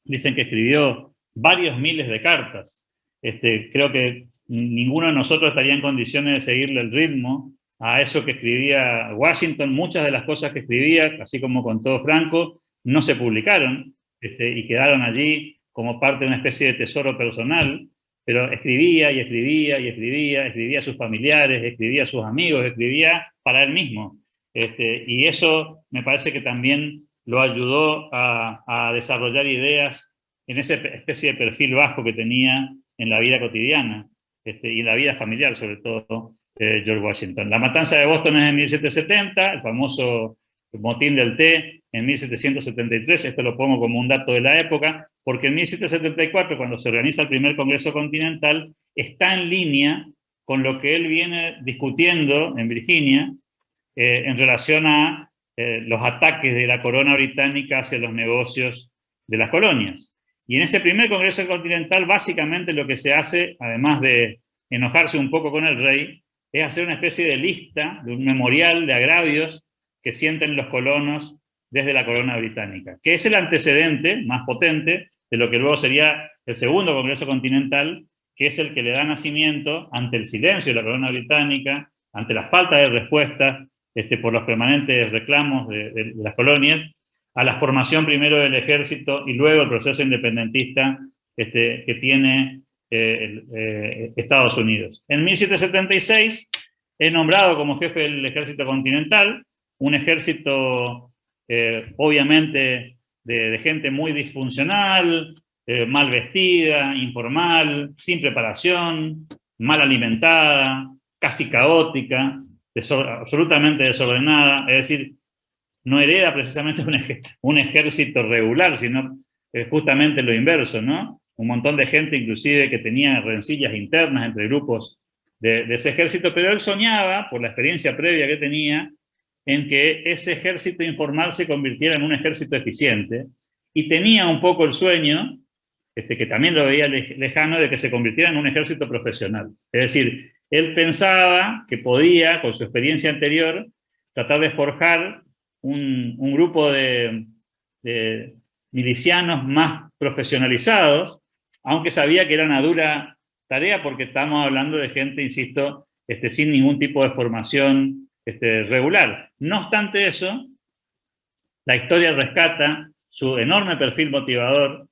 G: dicen que escribió varios miles de cartas. Creo que ninguno de nosotros estaría en condiciones de seguirle el ritmo a eso que escribía Washington. Muchas de las cosas que escribía, así como contó Franco, no se publicaron y quedaron allí como parte de una especie de tesoro personal, pero escribía y escribía y escribía, escribía a sus familiares, escribía a sus amigos, escribía para él mismo. Y eso me parece que también lo ayudó a desarrollar ideas en esa especie de perfil bajo que tenía en la vida cotidiana y en la vida familiar, sobre todo, George Washington. La matanza de Boston es en 1770, el famoso motín del té en 1773, esto lo pongo como un dato de la época, porque en 1774, cuando se organiza el primer Congreso Continental, está en línea con lo que él viene discutiendo en Virginia en relación a los ataques de la corona británica hacia los negocios de las colonias. Y en ese primer Congreso Continental, básicamente lo que se hace, además de enojarse un poco con el rey, es hacer una especie de lista, de un memorial de agravios que sienten los colonos desde la corona británica, que es el antecedente más potente de lo que luego sería el segundo Congreso Continental, que es el que le da nacimiento, ante el silencio de la corona británica, ante la falta de respuesta por los permanentes reclamos de las colonias, a la formación primero del ejército y luego el proceso independentista que tiene Estados Unidos. En 1776 es nombrado como jefe del ejército continental, un ejército obviamente de gente muy disfuncional, mal vestida, informal, sin preparación, mal alimentada, casi caótica, absolutamente desordenada. Es decir, no hereda precisamente un ejército regular, sino justamente lo inverso, ¿no? Un montón de gente inclusive que tenía rencillas internas entre grupos de ese ejército, pero él soñaba, por la experiencia previa que tenía, en que ese ejército informal se convirtiera en un ejército eficiente, y tenía un poco el sueño, que también lo veía lejano, de que se convirtiera en un ejército profesional. Es decir, él pensaba que podía, con su experiencia anterior, tratar de forjar un grupo de milicianos más profesionalizados, aunque sabía que era una dura tarea, porque estamos hablando de gente, insisto, sin ningún tipo de formación regular. No obstante eso, la historia rescata su enorme perfil motivador,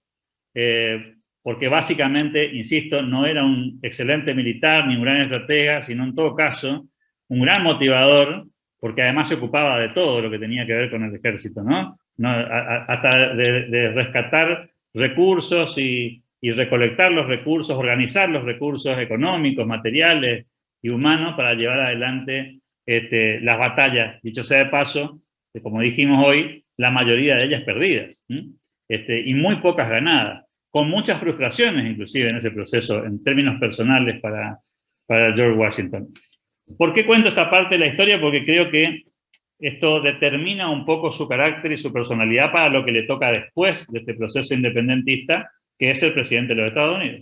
G: porque básicamente, insisto, no era un excelente militar ni un gran estratega, sino en todo caso un gran motivador, porque además se ocupaba de todo lo que tenía que ver con el ejército, ¿no? Hasta de rescatar recursos y recolectar los recursos, organizar los recursos económicos, materiales y humanos para llevar adelante las batallas. Dicho sea de paso, como dijimos hoy, la mayoría de ellas perdidas, y muy pocas ganadas, con muchas frustraciones inclusive en ese proceso, en términos personales para George Washington. ¿Por qué cuento esta parte de la historia? Porque creo que esto determina un poco su carácter y su personalidad para lo que le toca después de este proceso independentista, que es el presidente de los Estados Unidos.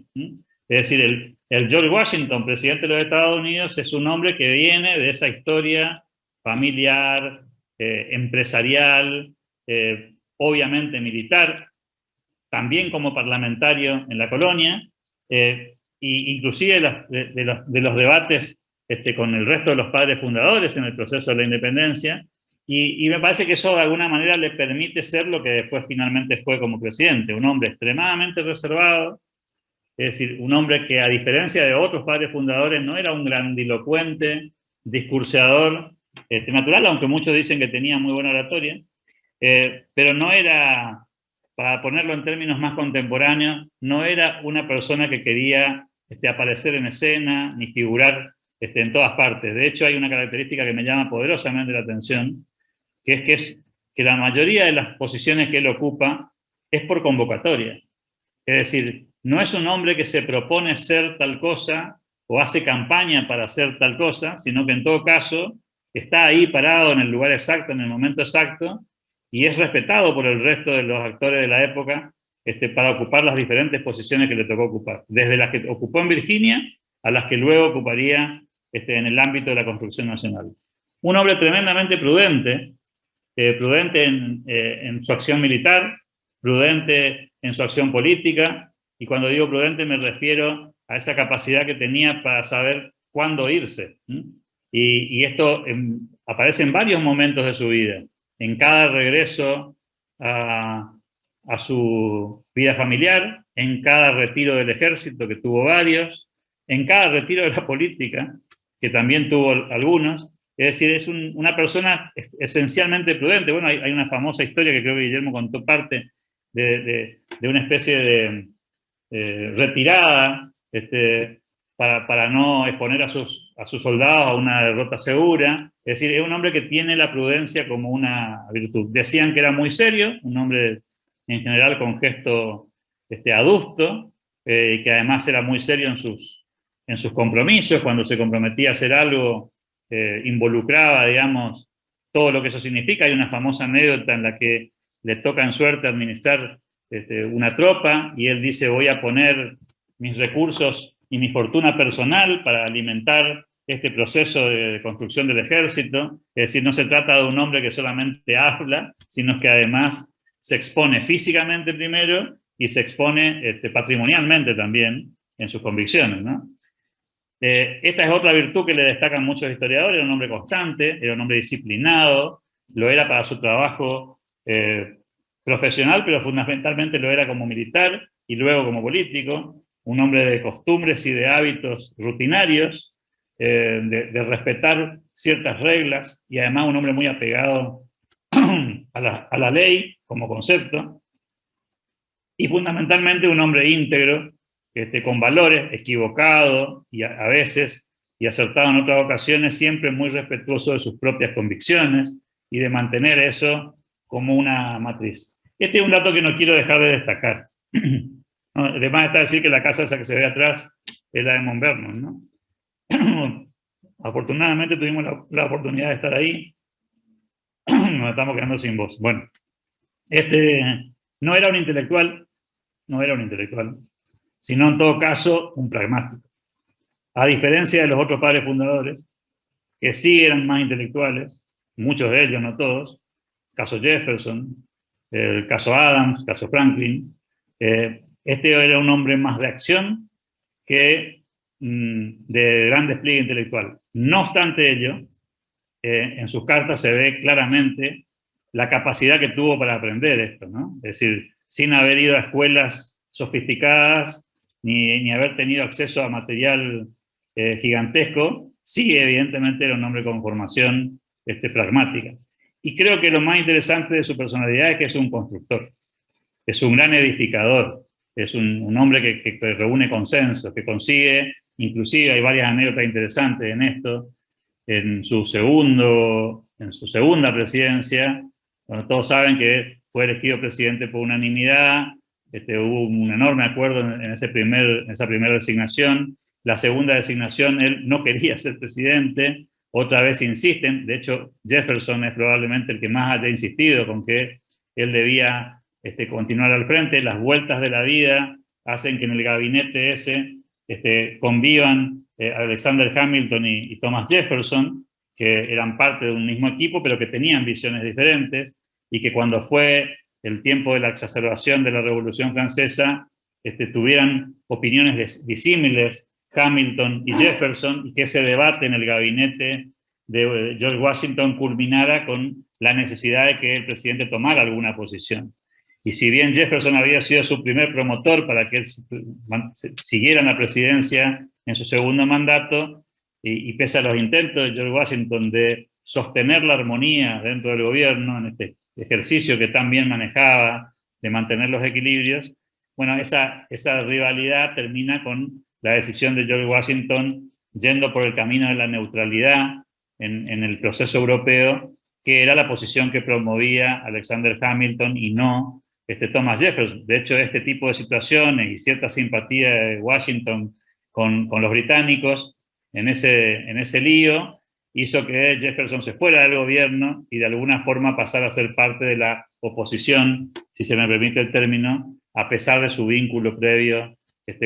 G: Es decir, el George Washington, presidente de los Estados Unidos, es un hombre que viene de esa historia familiar, empresarial, obviamente militar, también como parlamentario en la colonia, e inclusive de los debates con el resto de los padres fundadores en el proceso de la independencia, y me parece que eso de alguna manera le permite ser lo que después finalmente fue como presidente, un hombre extremadamente reservado, es decir, un hombre que a diferencia de otros padres fundadores no era un grandilocuente, discurseador, natural, aunque muchos dicen que tenía muy buena oratoria, pero no era, para ponerlo en términos más contemporáneos, no era una persona que quería aparecer en escena ni figurar en todas partes. De hecho, hay una característica que me llama poderosamente la atención, que es que la mayoría de las posiciones que él ocupa es por convocatoria. Es decir, no es un hombre que se propone ser tal cosa o hace campaña para hacer tal cosa, sino que en todo caso está ahí parado en el lugar exacto, en el momento exacto, y es respetado por el resto de los actores de la época para ocupar las diferentes posiciones que le tocó ocupar, desde las que ocupó en Virginia a las que luego ocuparía en el ámbito de la construcción nacional. Un hombre tremendamente prudente, prudente en su acción militar, prudente en su acción política, y cuando digo prudente me refiero a esa capacidad que tenía para saber cuándo irse. Y esto aparece en varios momentos de su vida, en cada regreso a su vida familiar, en cada retiro del ejército, que tuvo varios, en cada retiro de la política, que también tuvo algunos. Es decir, es una persona esencialmente prudente. Bueno, hay una famosa historia que creo que Guillermo contó parte de una especie de retirada para no exponer a sus soldados a una derrota segura. Es decir, es un hombre que tiene la prudencia como una virtud. Decían que era muy serio, un hombre en general con gesto adusto, y que además era muy serio en sus compromisos. Cuando se comprometía a hacer algo, involucraba, digamos, todo lo que eso significa. Hay una famosa anécdota en la que le toca en suerte administrar una tropa, y él dice: voy a poner mis recursos y mi fortuna personal para alimentar este proceso de construcción del ejército. Es decir, no se trata de un hombre que solamente habla, sino que además se expone físicamente primero y se expone patrimonialmente también en sus convicciones, ¿no? Esta es otra virtud que le destacan muchos historiadores. Era un hombre constante, era un hombre disciplinado, lo era para su trabajo profesional, pero fundamentalmente lo era como militar y luego como político. Un hombre de costumbres y de hábitos rutinarios, de respetar ciertas reglas, y además un hombre muy apegado a la ley como concepto, y fundamentalmente un hombre íntegro, con valores, equivocado y a veces, y acertado en otras ocasiones, siempre muy respetuoso de sus propias convicciones, y de mantener eso como una matriz. Este es un dato que no quiero dejar de destacar. ¿No? Además está decir que la casa esa que se ve atrás es la de Mount Vernon, ¿no? Afortunadamente tuvimos la oportunidad de estar ahí. Nos estamos quedando sin voz. Bueno, no era un intelectual, sino en todo caso un pragmático. A diferencia de los otros padres fundadores, que sí eran más intelectuales, muchos de ellos, no todos, caso Jefferson, el caso Adams, caso Franklin, este era un hombre más de acción que de gran despliegue intelectual. No obstante ello, en sus cartas se ve claramente la capacidad que tuvo para aprender esto, ¿no? Es decir, sin haber ido a escuelas sofisticadas, ni haber tenido acceso a material gigantesco, sí, evidentemente era un hombre con formación pragmática. Y creo que lo más interesante de su personalidad es que es un constructor, es un gran edificador, es un hombre que reúne consensos, que consigue, inclusive hay varias anécdotas interesantes en esto, en su segunda presidencia, bueno, todos saben que fue elegido presidente por unanimidad, hubo un enorme acuerdo en esa primera designación. La segunda designación, él no quería ser presidente, otra vez insisten, de hecho Jefferson es probablemente el que más haya insistido con que él debía continuar al frente. Las vueltas de la vida hacen que en el gabinete ese convivan Alexander Hamilton y Thomas Jefferson, que eran parte de un mismo equipo, pero que tenían visiones diferentes, y que cuando fue el tiempo de la exacerbación de la Revolución Francesa, tuvieran opiniones disímiles Hamilton y Jefferson, y que ese debate en el gabinete de George Washington culminara con la necesidad de que el presidente tomara alguna posición. Y si bien Jefferson había sido su primer promotor para que él siguiera en la presidencia en su segundo mandato, y pese a los intentos de George Washington de sostener la armonía dentro del gobierno, en este ejercicio que tan bien manejaba de mantener los equilibrios, bueno, esa rivalidad termina con la decisión de George Washington yendo por el camino de la neutralidad en el proceso europeo, que era la posición que promovía Alexander Hamilton y no Thomas Jefferson. De hecho, este tipo de situaciones y cierta simpatía de Washington con los británicos en ese lío hizo que Jefferson se fuera del gobierno y de alguna forma pasara a ser parte de la oposición, si se me permite el término, a pesar de su vínculo previo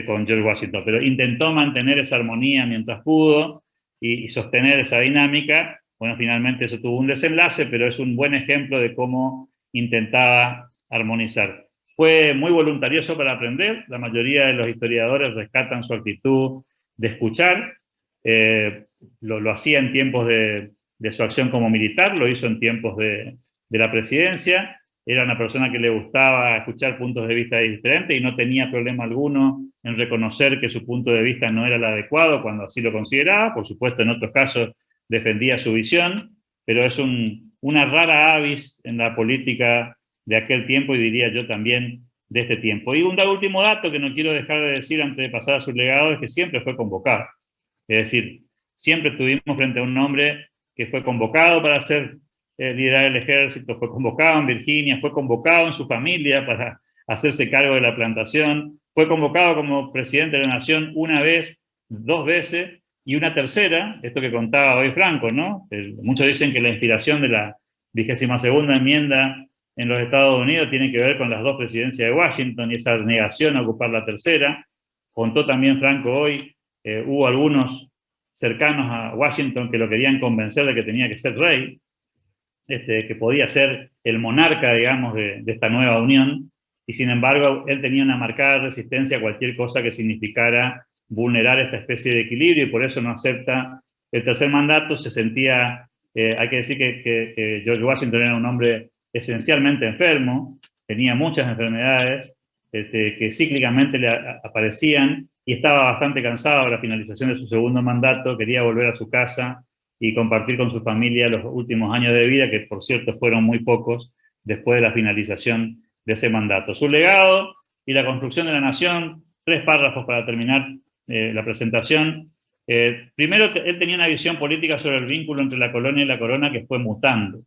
G: con George Washington. Pero intentó mantener esa armonía mientras pudo y sostener esa dinámica. Bueno, finalmente eso tuvo un desenlace, pero es un buen ejemplo de cómo intentaba armonizar. Fue muy voluntarioso para aprender. La mayoría de los historiadores rescatan su actitud de escuchar. Lo hacía en tiempos de su acción como militar, lo hizo en tiempos de la presidencia. Era una persona que le gustaba escuchar puntos de vista diferentes y no tenía problema alguno en reconocer que su punto de vista no era el adecuado cuando así lo consideraba. Por supuesto, en otros casos defendía su visión, pero es una rara avis en la política de aquel tiempo y diría yo también de este tiempo. Y un último dato que no quiero dejar de decir antes de pasar a su legado es que siempre fue convocado. Es decir, siempre estuvimos frente a un hombre que fue convocado para liderar el ejército, fue convocado en Virginia, fue convocado en su familia para hacerse cargo de la plantación, fue convocado como presidente de la nación una vez, dos veces, y una tercera, esto que contaba hoy Franco, ¿no? Muchos dicen que la inspiración de la 22ª enmienda en los Estados Unidos tiene que ver con las dos presidencias de Washington y esa negación a ocupar la tercera. Contó también Franco hoy, hubo algunos cercanos a Washington que lo querían convencer de que tenía que ser rey, que podía ser el monarca, digamos, de esta nueva unión, y sin embargo él tenía una marcada resistencia a cualquier cosa que significara vulnerar esta especie de equilibrio, y por eso no acepta el tercer mandato. Se sentía, hay que decir que George Washington era un hombre esencialmente enfermo, tenía muchas enfermedades que cíclicamente le aparecían, y estaba bastante cansado a la finalización de su segundo mandato, quería volver a su casa y compartir con su familia los últimos años de vida, que por cierto fueron muy pocos después de la finalización de ese mandato. Su legado y la construcción de la nación, 3 párrafos para terminar la presentación. Primero, él tenía una visión política sobre el vínculo entre la colonia y la corona que fue mutando.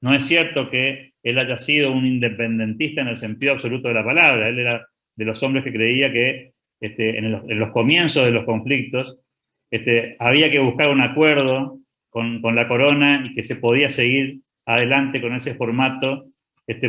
G: no es cierto que él haya sido un independentista en el sentido absoluto de la palabra. Él era de los hombres que creía que en los comienzos de los conflictos había que buscar un acuerdo con la corona y que se podía seguir adelante con ese formato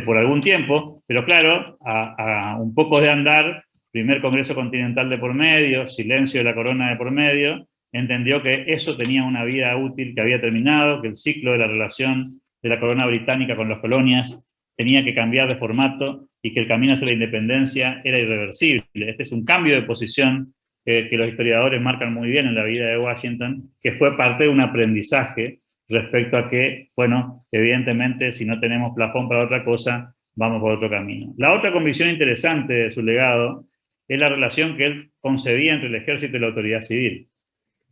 G: por algún tiempo, pero claro, a un poco de andar, primer Congreso Continental de por medio, silencio de la corona de por medio, entendió que eso tenía una vida útil que había terminado, que el ciclo de la relación de la corona británica con las colonias tenía que cambiar de formato y que el camino hacia la independencia era irreversible. Este es un cambio de posición que los historiadores marcan muy bien en la vida de Washington, que fue parte de un aprendizaje respecto a que, bueno, evidentemente si no tenemos plafón para otra cosa, vamos por otro camino. La otra convicción interesante de su legado es la relación que él concebía entre el ejército y la autoridad civil.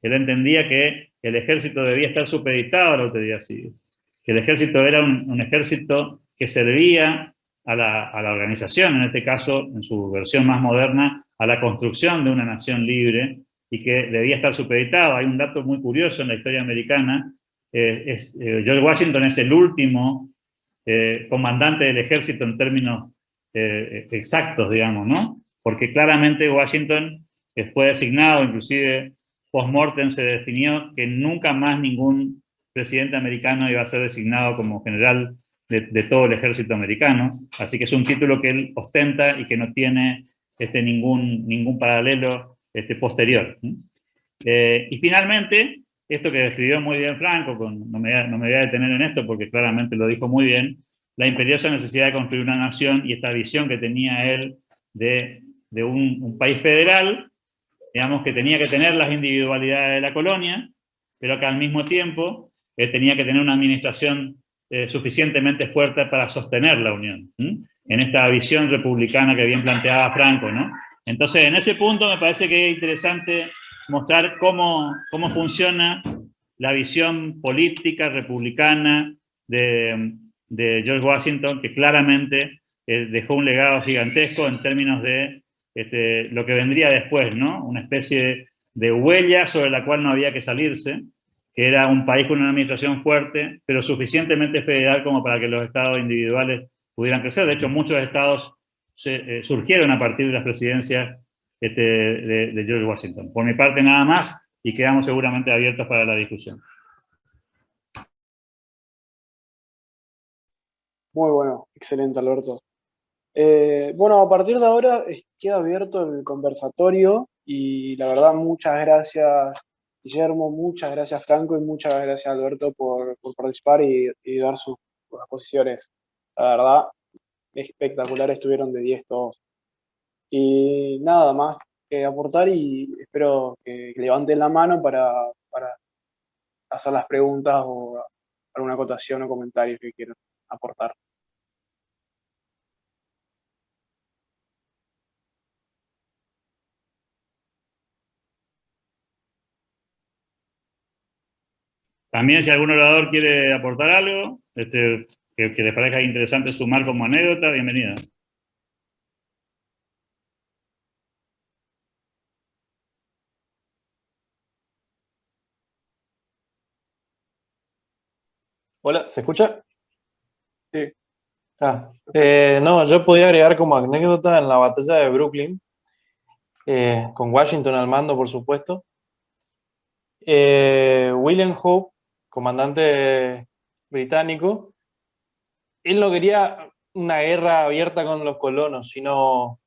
G: Él entendía que el ejército debía estar supeditado a la autoridad civil, que el ejército era un ejército que servía a la organización, en este caso, en su versión más moderna, a la construcción de una nación libre y que debía estar supeditado. Hay un dato muy curioso en la historia americana, George Washington es el último comandante del ejército en términos exactos, digamos, ¿no? Porque claramente Washington fue designado, inclusive post-mortem se definió que nunca más ningún presidente americano iba a ser designado como general de todo el ejército americano, así que es un título que él ostenta y que no tiene ningún paralelo posterior. Y finalmente, esto que describió muy bien Franco, no me voy a detener en esto porque claramente lo dijo muy bien, la imperiosa necesidad de construir una nación y esta visión que tenía él de un país federal, digamos, que tenía que tener las individualidades de la colonia, pero que al mismo tiempo tenía que tener una administración suficientemente fuerte para sostener la unión, en esta visión republicana que bien planteaba Franco, ¿no? Entonces, en ese punto me parece que es interesante mostrar cómo funciona la visión política republicana de George Washington, que claramente dejó un legado gigantesco en términos de lo que vendría después, ¿no? Una especie de huella sobre la cual no había que salirse, que era un país con una administración fuerte, pero suficientemente federal como para que los estados individuales pudieran crecer. De hecho, muchos estados surgieron a partir de las presidencias de George Washington. Por mi parte, nada más, y quedamos seguramente abiertos para la discusión.
A: Muy bueno, excelente, Alberto. Bueno, a partir de ahora queda abierto el conversatorio y la verdad muchas gracias Guillermo, muchas gracias Franco y muchas gracias Alberto por participar y dar sus exposiciones. La verdad, espectacular, estuvieron de 10 todos. Y nada más que aportar y espero que levanten la mano para hacer las preguntas o alguna acotación o comentarios que quieran aportar.
G: También si algún orador quiere aportar algo, que les parezca interesante sumar como anécdota, bienvenida.
E: Hola, ¿se escucha?
A: Sí.
E: No, yo podía agregar como anécdota en la batalla de Brooklyn, con Washington al mando, por supuesto. William Hope, comandante británico, él no quería una guerra abierta con los colonos, sino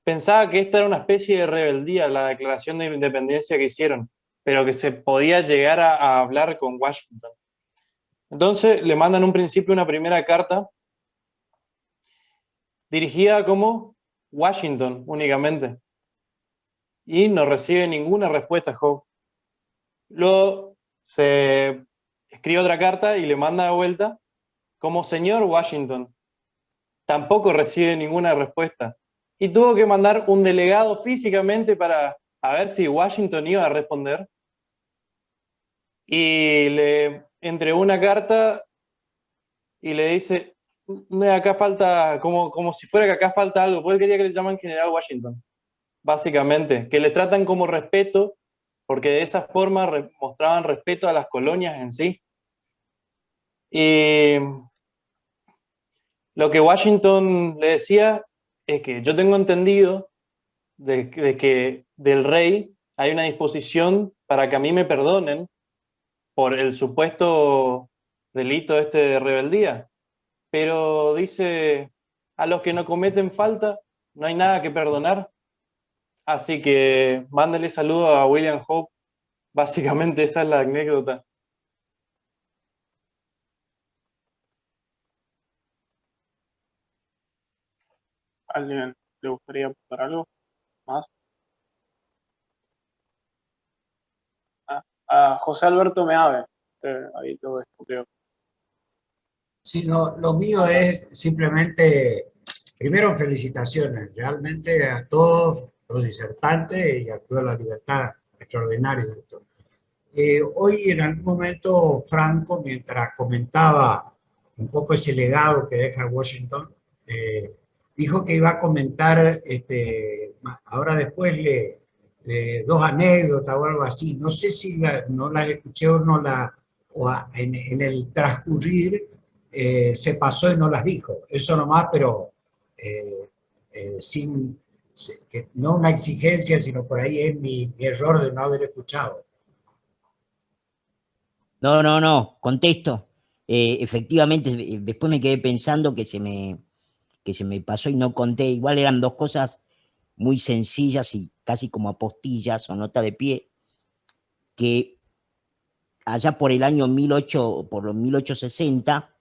E: pensaba que esta era una especie de rebeldía, la declaración de independencia que hicieron, pero que se podía llegar a hablar con Washington. Entonces le mandan un principio una primera carta dirigida como Washington únicamente. Y no recibe ninguna respuesta Hope. Luego se escribe otra carta y le manda de vuelta como señor Washington. Tampoco recibe ninguna respuesta. Y tuvo que mandar un delegado físicamente para a ver si Washington iba a responder. Y le entregó una carta y le dice, acá falta, como si fuera que acá falta algo, porque él quería que le llaman general Washington, básicamente, que le tratan como respeto, porque de esa forma mostraban respeto a las colonias en sí. Y lo que Washington le decía es que yo tengo entendido de que del rey hay una disposición para que a mí me perdonen por el supuesto delito este de rebeldía. Pero dice, a los que no cometen falta no hay nada que perdonar. Así que mándale saludo a William Hope. Básicamente esa es la anécdota.
A: ¿Alguien le gustaría aportar algo más? A José Alberto Meave. Ahí todo esto, creo.
H: Sí, no, lo mío es simplemente, primero felicitaciones realmente a todos los disertantes y a toda la libertad extraordinaria de esto. Hoy en algún momento Franco, mientras comentaba un poco ese legado que deja Washington, dijo que iba a comentar, ahora después dos anécdotas o algo así. No sé si no las escuché o no en el transcurrir se pasó y no las dijo. Eso nomás, pero no una exigencia, sino por ahí es mi error de no haber escuchado.
F: No, contesto. Efectivamente, después me quedé pensando que se me pasó y no conté. Igual eran dos cosas muy sencillas y casi como apostillas o nota de pie, que allá por el año 1860,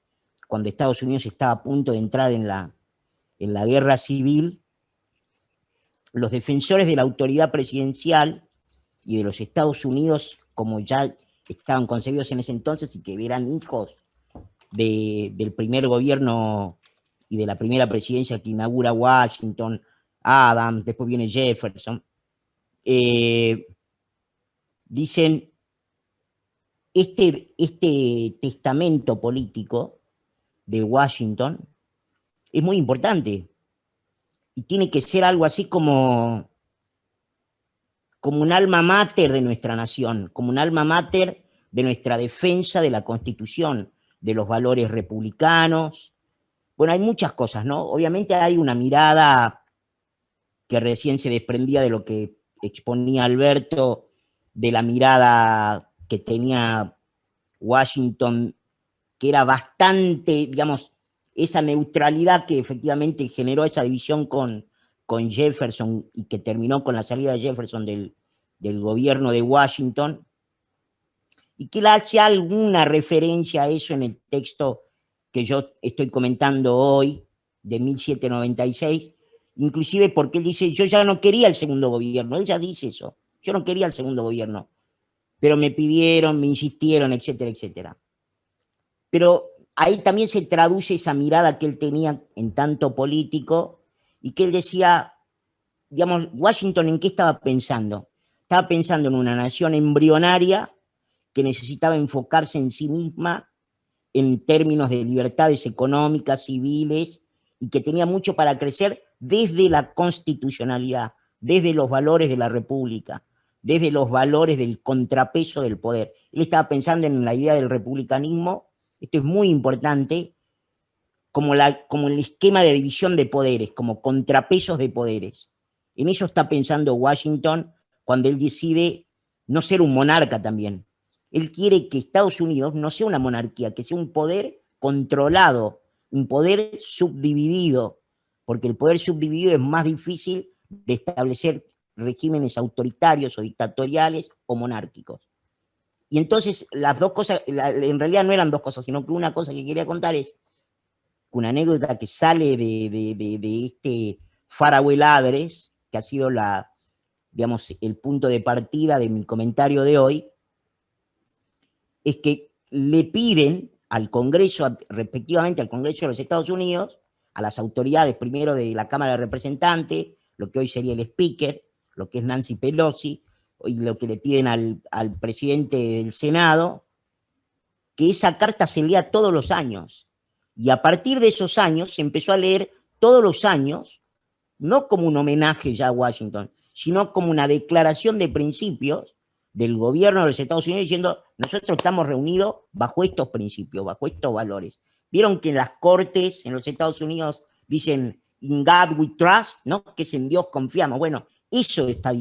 F: cuando Estados Unidos estaba a punto de entrar en la guerra civil, los defensores de la autoridad presidencial y de los Estados Unidos, como ya estaban concebidos en ese entonces y que eran hijos del primer gobierno y de la primera presidencia que inaugura Washington, Adams, después viene Jefferson, dicen, este testamento político de Washington es muy importante y tiene que ser algo así como un alma mater de nuestra nación, como un alma mater de nuestra defensa de la Constitución, de los valores republicanos. Bueno, hay muchas cosas, ¿no? Obviamente hay una mirada que recién se desprendía de lo que exponía Alberto, de la mirada que tenía Washington, que era bastante, digamos, esa neutralidad que efectivamente generó esa división con Jefferson y que terminó con la salida de Jefferson del gobierno de Washington, y que le hace alguna referencia a eso en el texto que yo estoy comentando hoy, de 1796, inclusive porque él dice, yo ya no quería el segundo gobierno, él ya dice eso, yo no quería el segundo gobierno, pero me pidieron, me insistieron, etcétera, etcétera. Pero ahí también se traduce esa mirada que él tenía en tanto político, y que él decía, digamos, Washington, ¿en qué estaba pensando? Estaba pensando en una nación embrionaria que necesitaba enfocarse en sí misma en términos de libertades económicas, civiles, y que tenía mucho para crecer desde la constitucionalidad, desde los valores de la república, desde los valores del contrapeso del poder. Él estaba pensando en la idea del republicanismo, esto es muy importante, como el esquema de división de poderes, como contrapesos de poderes. En eso está pensando Washington cuando él decide no ser un monarca también. Él quiere que Estados Unidos no sea una monarquía, que sea un poder controlado, un poder subdividido, porque el poder subdividido es más difícil de establecer regímenes autoritarios o dictatoriales o monárquicos. Y entonces las dos cosas, en realidad no eran dos cosas, sino que una cosa que quería contar es una anécdota que sale de este Faraway Adres, que ha sido digamos, el punto de partida de mi comentario de hoy, es que le piden al Congreso, respectivamente al Congreso de los Estados Unidos, a las autoridades primero de la Cámara de Representantes, lo que hoy sería el Speaker, lo que es Nancy Pelosi, y lo que le piden al presidente del Senado, que esa carta se lea todos los años. Y a partir de esos años se empezó a leer todos los años, no como un homenaje ya a Washington, sino como una declaración de principios del gobierno de los Estados Unidos diciendo, nosotros estamos reunidos bajo estos principios, bajo estos valores. Vieron que en las cortes en los Estados Unidos dicen, in God we trust, ¿no? Que es en Dios confiamos. Bueno, eso está,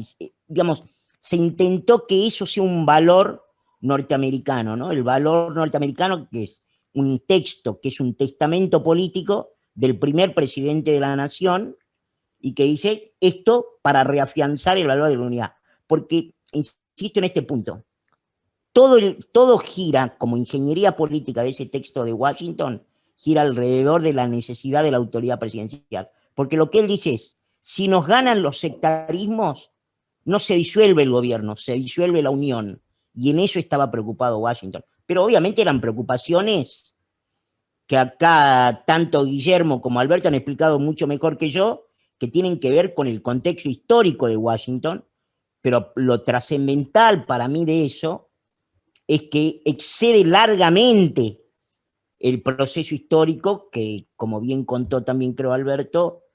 F: digamos, se intentó que eso sea un valor norteamericano, ¿no? El valor norteamericano, que es un texto, que es un testamento político del primer presidente de la nación, y que dice esto para reafianzar el valor de la unidad. Porque, insisto en este punto, todo gira, como ingeniería política de ese texto de Washington, gira alrededor de la necesidad de la autoridad presidencial. Porque lo que él dice es, si nos ganan los sectarismos, no se disuelve el gobierno, se disuelve la unión. Y en eso estaba preocupado Washington. Pero obviamente eran preocupaciones que acá tanto Guillermo como Alberto han explicado mucho mejor que yo, que tienen que ver con el contexto histórico de Washington, pero lo trascendental para mí de eso es que excede largamente el proceso histórico que, como bien contó también creo Alberto,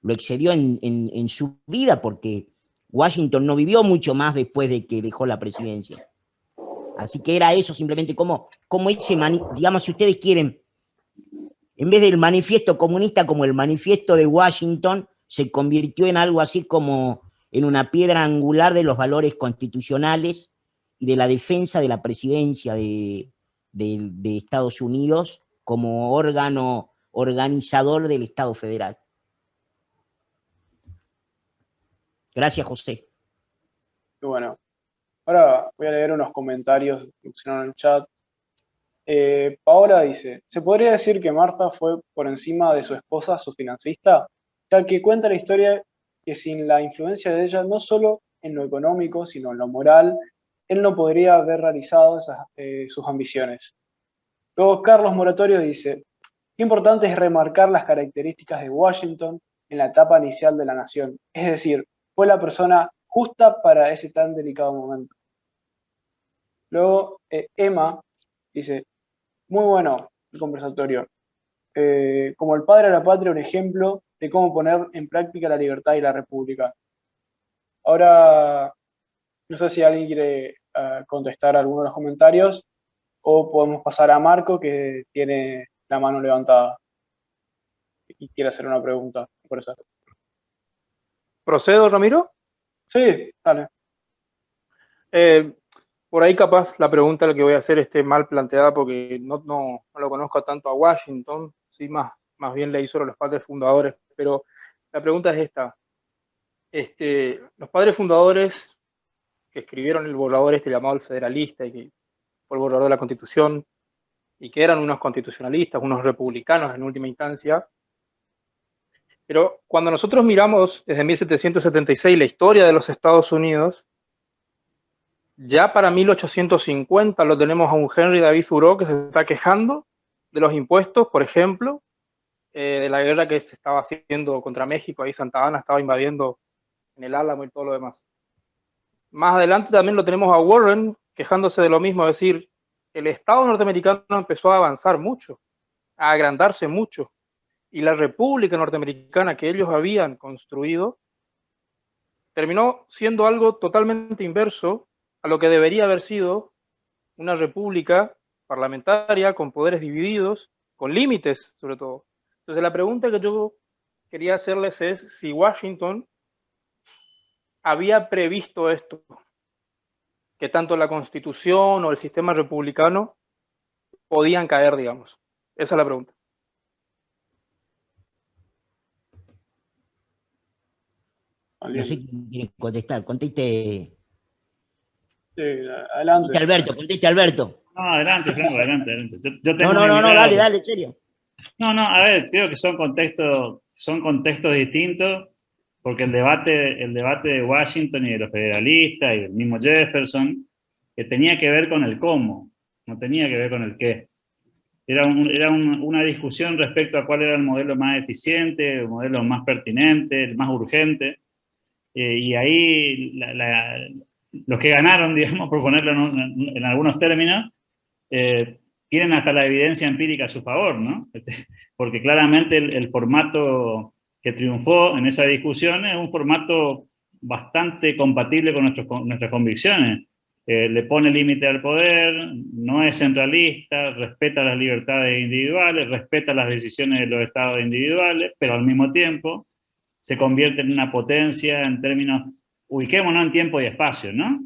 F: lo excedió en su vida, porque Washington no vivió mucho más después de que dejó la presidencia. Así que era eso simplemente como ese, digamos, si ustedes quieren, en vez del manifiesto comunista como el manifiesto de Washington, se convirtió en algo así como en una piedra angular de los valores constitucionales y de la defensa de la presidencia de Estados Unidos como órgano organizador del Estado federal. Gracias, José.
A: Bueno, ahora voy a leer unos comentarios que pusieron en el chat. Paola dice, ¿se podría decir que Martha fue por encima de su esposa, su financista? Ya que cuenta la historia que sin la influencia de ella, no solo en lo económico, sino en lo moral, él no podría haber realizado sus ambiciones. Luego Carlos Moratorio dice, qué importante es remarcar las características de Washington en la etapa inicial de la nación. Es decir, fue la persona justa para ese tan delicado momento. Luego Emma dice, muy bueno el conversatorio. Como el padre de la patria, un ejemplo de cómo poner en práctica la libertad y la república. Ahora, no sé si alguien quiere contestar alguno de los comentarios o podemos pasar a Marco, que tiene la mano levantada y quiere hacer una pregunta. Por eso.
I: ¿Procedo, Ramiro?
A: Sí, dale.
I: Por ahí capaz la pregunta la que voy a hacer esté mal planteada porque no lo conozco tanto a Washington, sí, más bien leí sobre los padres fundadores, pero la pregunta es esta. Los padres fundadores que escribieron el borrador llamado el Federalista, y que fue el borrador de la Constitución, y que eran unos constitucionalistas, unos republicanos en última instancia, pero cuando nosotros miramos desde 1776 la historia de los Estados Unidos, ya para 1850 lo tenemos a un Henry David Thoreau que se está quejando de los impuestos, por ejemplo, de la guerra que se estaba haciendo contra México, ahí Santa Anna estaba invadiendo en el Álamo y todo lo demás. Más adelante también lo tenemos a Warren quejándose de lo mismo, es decir, el Estado norteamericano empezó a avanzar mucho, a agrandarse mucho, y la República norteamericana que ellos habían construido terminó siendo algo totalmente inverso a lo que debería haber sido una república parlamentaria con poderes divididos, con límites sobre todo. Entonces la pregunta que yo quería hacerles es si Washington había previsto esto, que tanto la Constitución o el sistema republicano podían caer, digamos. Esa es la pregunta.
F: No sé quién quiere contestar. Conteste.
A: Sí, adelante.
F: Conteste Alberto.
G: No, adelante, Franco, adelante. Yo tengo
F: no, dale, en serio.
G: No, a ver, creo que son contextos distintos, porque el debate de Washington y de los federalistas y del mismo Jefferson, que tenía que ver con el cómo, no tenía que ver con el qué. Era una discusión respecto a cuál era el modelo más eficiente, el modelo más pertinente, el más urgente, y ahí los que ganaron, digamos, por ponerlo en algunos términos, tienen hasta la evidencia empírica a su favor, ¿no? Porque claramente el formato que triunfó en esa discusión es un formato bastante compatible con nuestras convicciones. le pone límite al poder, no es centralista, respeta las libertades individuales, respeta las decisiones de los estados individuales, pero al mismo tiempo se convierte en una potencia en términos, ubiquémonos en tiempo y espacio, ¿no?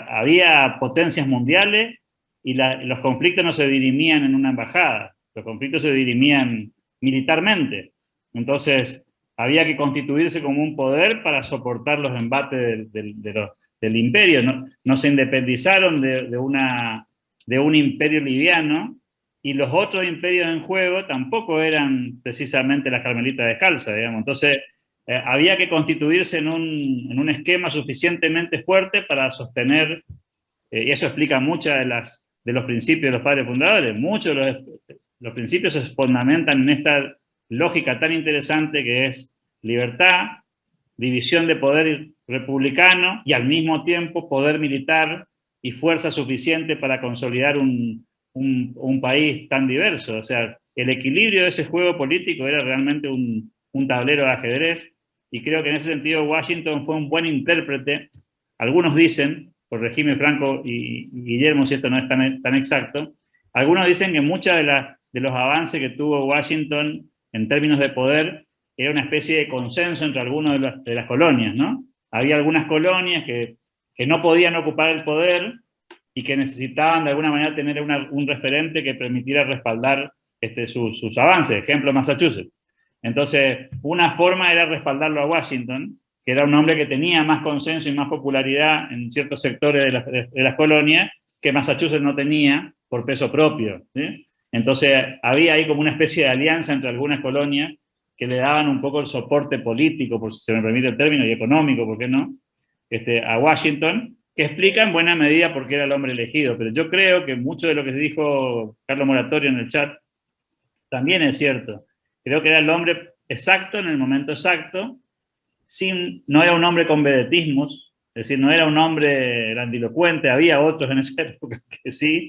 G: Había potencias mundiales y los conflictos no se dirimían en una embajada, los conflictos se dirimían militarmente. Entonces, había que constituirse como un poder para soportar los embates del imperio. No se independizaron de un imperio liviano, y los otros imperios en juego tampoco eran precisamente las Carmelitas Descalzas, digamos. Entonces, había que constituirse en un esquema suficientemente fuerte para sostener, y eso explica muchos de los principios de los padres fundadores. Muchos de los principios se fundamentan en esta lógica tan interesante que es libertad, división de poder republicano y al mismo tiempo poder militar y fuerza suficiente para consolidar un país tan diverso. O sea, el equilibrio de ese juego político era realmente un tablero de ajedrez, y creo que en ese sentido Washington fue un buen intérprete. Algunos dicen, corregime Franco y Guillermo si esto no es tan exacto, algunos dicen que muchos de los avances que tuvo Washington en términos de poder era una especie de consenso entre algunos de las colonias, ¿no? Había algunas colonias que no podían ocupar el poder y que necesitaban de alguna manera tener un referente que permitiera respaldar sus avances, ejemplo Massachusetts. Entonces, una forma era respaldarlo a Washington, que era un hombre que tenía más consenso y más popularidad en ciertos sectores de las colonias que Massachusetts no tenía por peso propio, ¿sí? Entonces, había ahí como una especie de alianza entre algunas colonias que le daban un poco el soporte político, por si se me permite el término, y económico, ¿por qué no?, a Washington, que explica en buena medida por qué era el hombre elegido. Pero yo creo que mucho de lo que dijo Carlos Moratorio en el chat también es cierto. Creo que era el hombre exacto en el momento exacto, no era un hombre con vedetismos, es decir, no era un hombre grandilocuente, había otros en esa época que sí,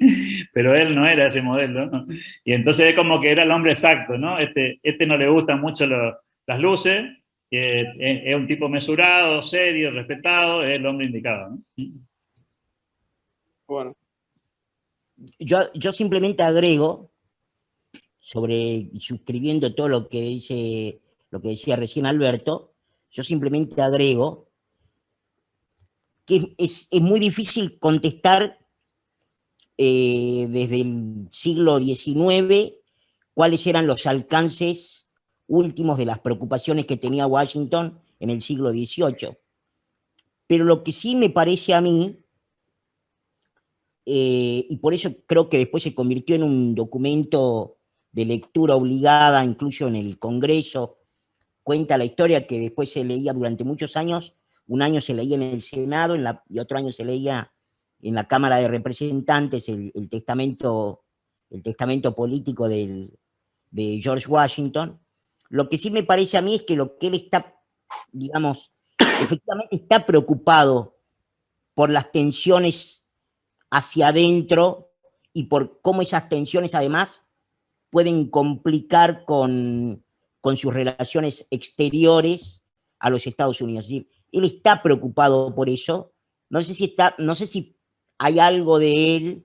G: pero él no era ese modelo, ¿no? Y entonces es como que era el hombre exacto, ¿no? No le gustan mucho las luces, es un tipo mesurado, serio, respetado, es el hombre indicado, ¿no?
A: Bueno.
F: Yo simplemente agrego, suscribiendo todo lo que decía recién Alberto, yo simplemente agrego que es muy difícil contestar desde el siglo XIX cuáles eran los alcances últimos de las preocupaciones que tenía Washington en el siglo XVIII. Pero lo que sí me parece a mí, y por eso creo que después se convirtió en un documento de lectura obligada, incluso en el Congreso, cuenta la historia que después se leía durante muchos años. Un año se leía en el Senado y otro año se leía en la Cámara de Representantes el testamento político de George Washington. Lo que sí me parece a mí es que lo que él está, digamos, efectivamente está preocupado por las tensiones hacia adentro y por cómo esas tensiones además pueden complicar con sus relaciones exteriores a los Estados Unidos. Es decir, él está preocupado por eso. No sé si hay algo de él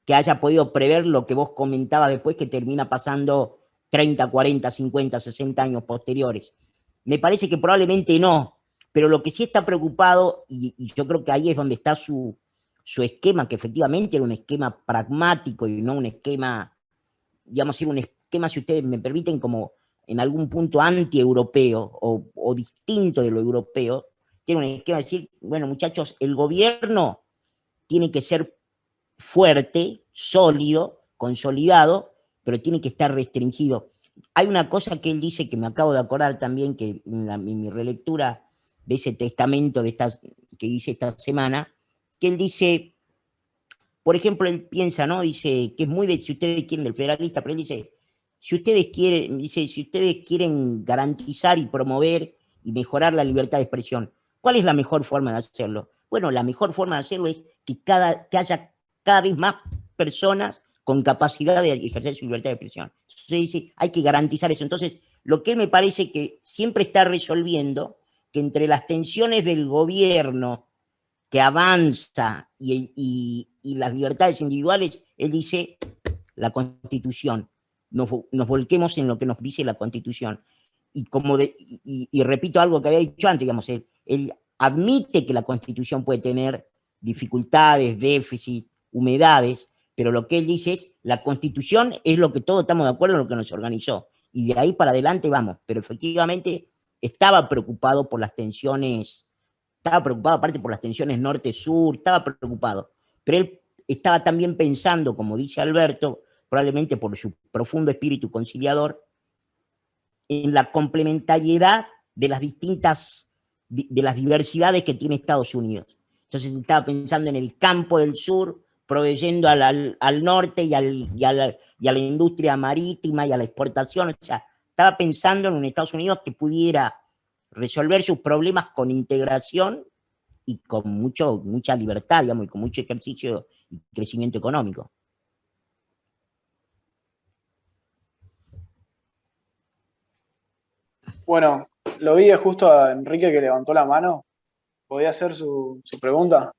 F: que haya podido prever lo que vos comentabas después, que termina pasando 30, 40, 50, 60 años posteriores. Me parece que probablemente no, pero lo que sí está preocupado, y yo creo que ahí es donde está su esquema, que efectivamente era un esquema pragmático y no un esquema, digamos, un esquema, si ustedes me permiten, como en algún punto anti-europeo o distinto de lo europeo, tiene un esquema de decir, bueno, muchachos, el gobierno tiene que ser fuerte, sólido, consolidado, pero tiene que estar restringido. Hay una cosa que él dice, que me acabo de acordar también, que en mi relectura de ese testamento que hice esta semana, que él dice, por ejemplo, él piensa, ¿no? Dice que es muy si ustedes quieren, del federalista, pero él dice, si ustedes quieren garantizar y promover y mejorar la libertad de expresión, ¿cuál es la mejor forma de hacerlo? Bueno, la mejor forma de hacerlo es que haya cada vez más personas con capacidad de ejercer su libertad de expresión. Entonces dice, hay que garantizar eso. Entonces, lo que él me parece que siempre está resolviendo, que entre las tensiones del gobierno, que avanza y las libertades individuales, él dice la Constitución, nos volquemos en lo que nos dice la Constitución. Y repito algo que había dicho antes, digamos, él admite que la Constitución puede tener dificultades, déficit, humedades, pero lo que él dice es, la Constitución es lo que todos estamos de acuerdo en lo que nos organizó, y de ahí para adelante vamos, pero efectivamente estaba preocupado por las tensiones, estaba preocupado aparte por las tensiones norte-sur, estaba preocupado, pero él estaba también pensando, como dice Alberto, probablemente por su profundo espíritu conciliador, en la complementariedad de las distintas, de las diversidades que tiene Estados Unidos. Entonces estaba pensando en el campo del sur, proveyendo al norte y a la industria marítima y a la exportación. O sea, estaba pensando en un Estados Unidos que pudiera resolver sus problemas con integración y con mucha libertad, digamos, y con mucho ejercicio y crecimiento económico.
A: Bueno, lo vi justo a Enrique que levantó la mano. ¿Podía hacer su pregunta?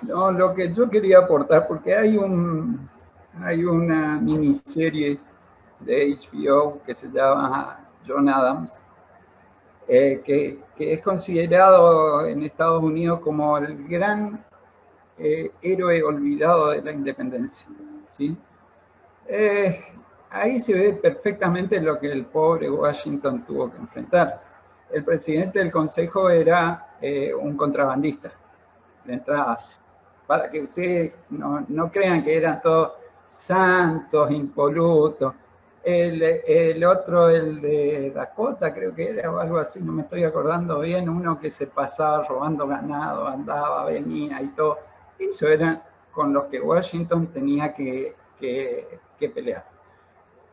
J: No, lo que yo quería aportar, porque hay una miniserie de HBO que se llama John Adams, que es considerado en Estados Unidos como el gran héroe olvidado de la independencia, ¿sí? Ahí se ve perfectamente lo que el pobre Washington tuvo que enfrentar. El presidente del Consejo era un contrabandista, de entrada, para que ustedes no crean que eran todos santos, impolutos. El otro, el de Dakota, creo que era o algo así, no me estoy acordando bien, uno que se pasaba robando ganado, andaba, venía y todo. Eso eran con los que Washington tenía que pelear.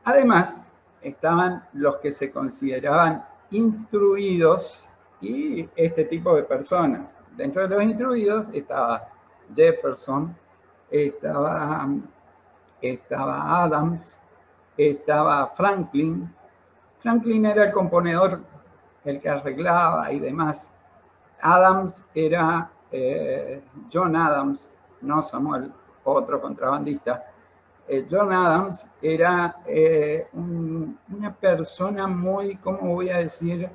J: Además, estaban los que se consideraban instruidos y este tipo de personas. Dentro de los instruidos estaba Jefferson, estaba Adams, estaba Franklin. Franklin era el componedor, el que arreglaba y demás. Adams era John Adams, no Samuel, otro contrabandista. John Adams era una persona muy, ¿cómo voy a decir?,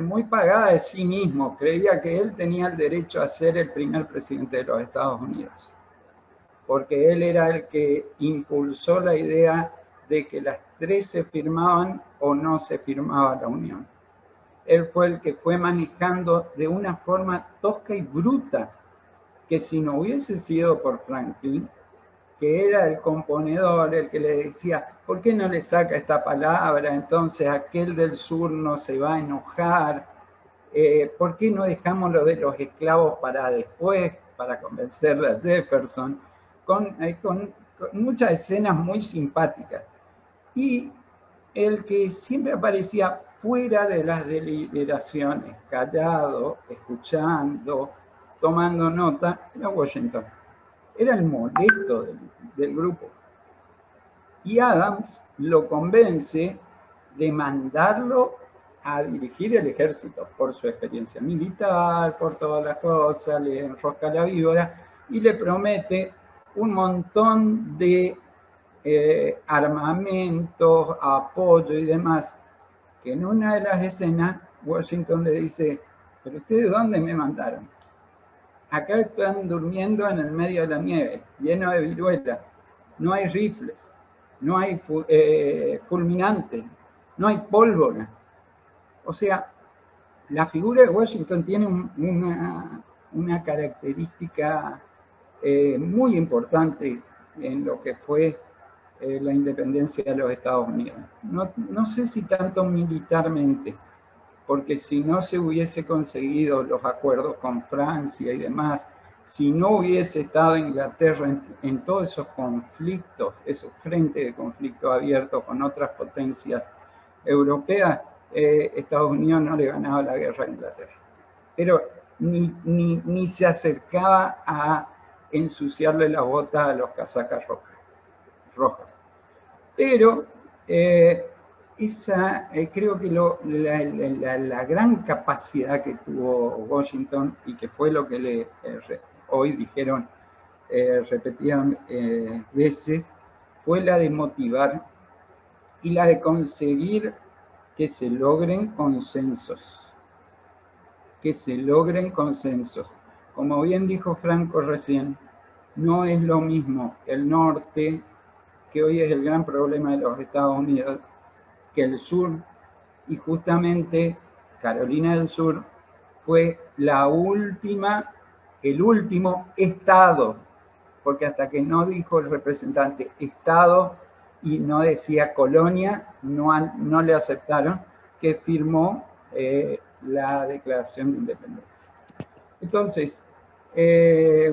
J: muy pagada de sí mismo. Creía que él tenía el derecho a ser el primer presidente de los Estados Unidos, porque él era el que impulsó la idea de que las tres se firmaban o no se firmaba la unión. Él fue el que fue manejando de una forma tosca y bruta, que si no hubiese sido por Franklin, que era el componedor, el que le decía, ¿por qué no le saca esta palabra? Entonces aquel del sur no se va a enojar. ¿Por qué no dejamos lo de los esclavos para después, para convencerle a Jefferson? Con muchas escenas muy simpáticas. Y el que siempre aparecía fuera de las deliberaciones, callado, escuchando, tomando nota, era Washington. Era el molesto del grupo. Y Adams lo convence de mandarlo a dirigir el ejército por su experiencia militar, por todas las cosas, le enrosca la víbora y le promete un montón de armamentos, apoyo y demás, que en una de las escenas Washington le dice, ¿pero ustedes dónde me mandaron? Acá están durmiendo en el medio de la nieve, lleno de viruela. No hay rifles, no hay fulminantes, no hay pólvora. O sea, la figura de Washington tiene una característica muy importante en lo que fue la independencia de los Estados Unidos. No sé si tanto militarmente, porque si no se hubiese conseguido los acuerdos con Francia y demás, si no hubiese estado Inglaterra en todos esos conflictos, esos frentes de conflicto abiertos con otras potencias europeas, Estados Unidos no le ganaba la guerra a Inglaterra. Pero ni se acercaba a ensuciarle la bota a los casacas rojas. Pero creo que la gran capacidad que tuvo Washington, y que fue lo que hoy dijeron repetidas veces, fue la de motivar y la de conseguir que se logren consensos. Que se logren consensos. Como bien dijo Franco recién, no es lo mismo el norte, que hoy es el gran problema de los Estados Unidos, que el sur, y justamente Carolina del Sur fue el último estado, porque hasta que no dijo el representante estado y no decía colonia, no le aceptaron, que firmó la Declaración de Independencia. Entonces,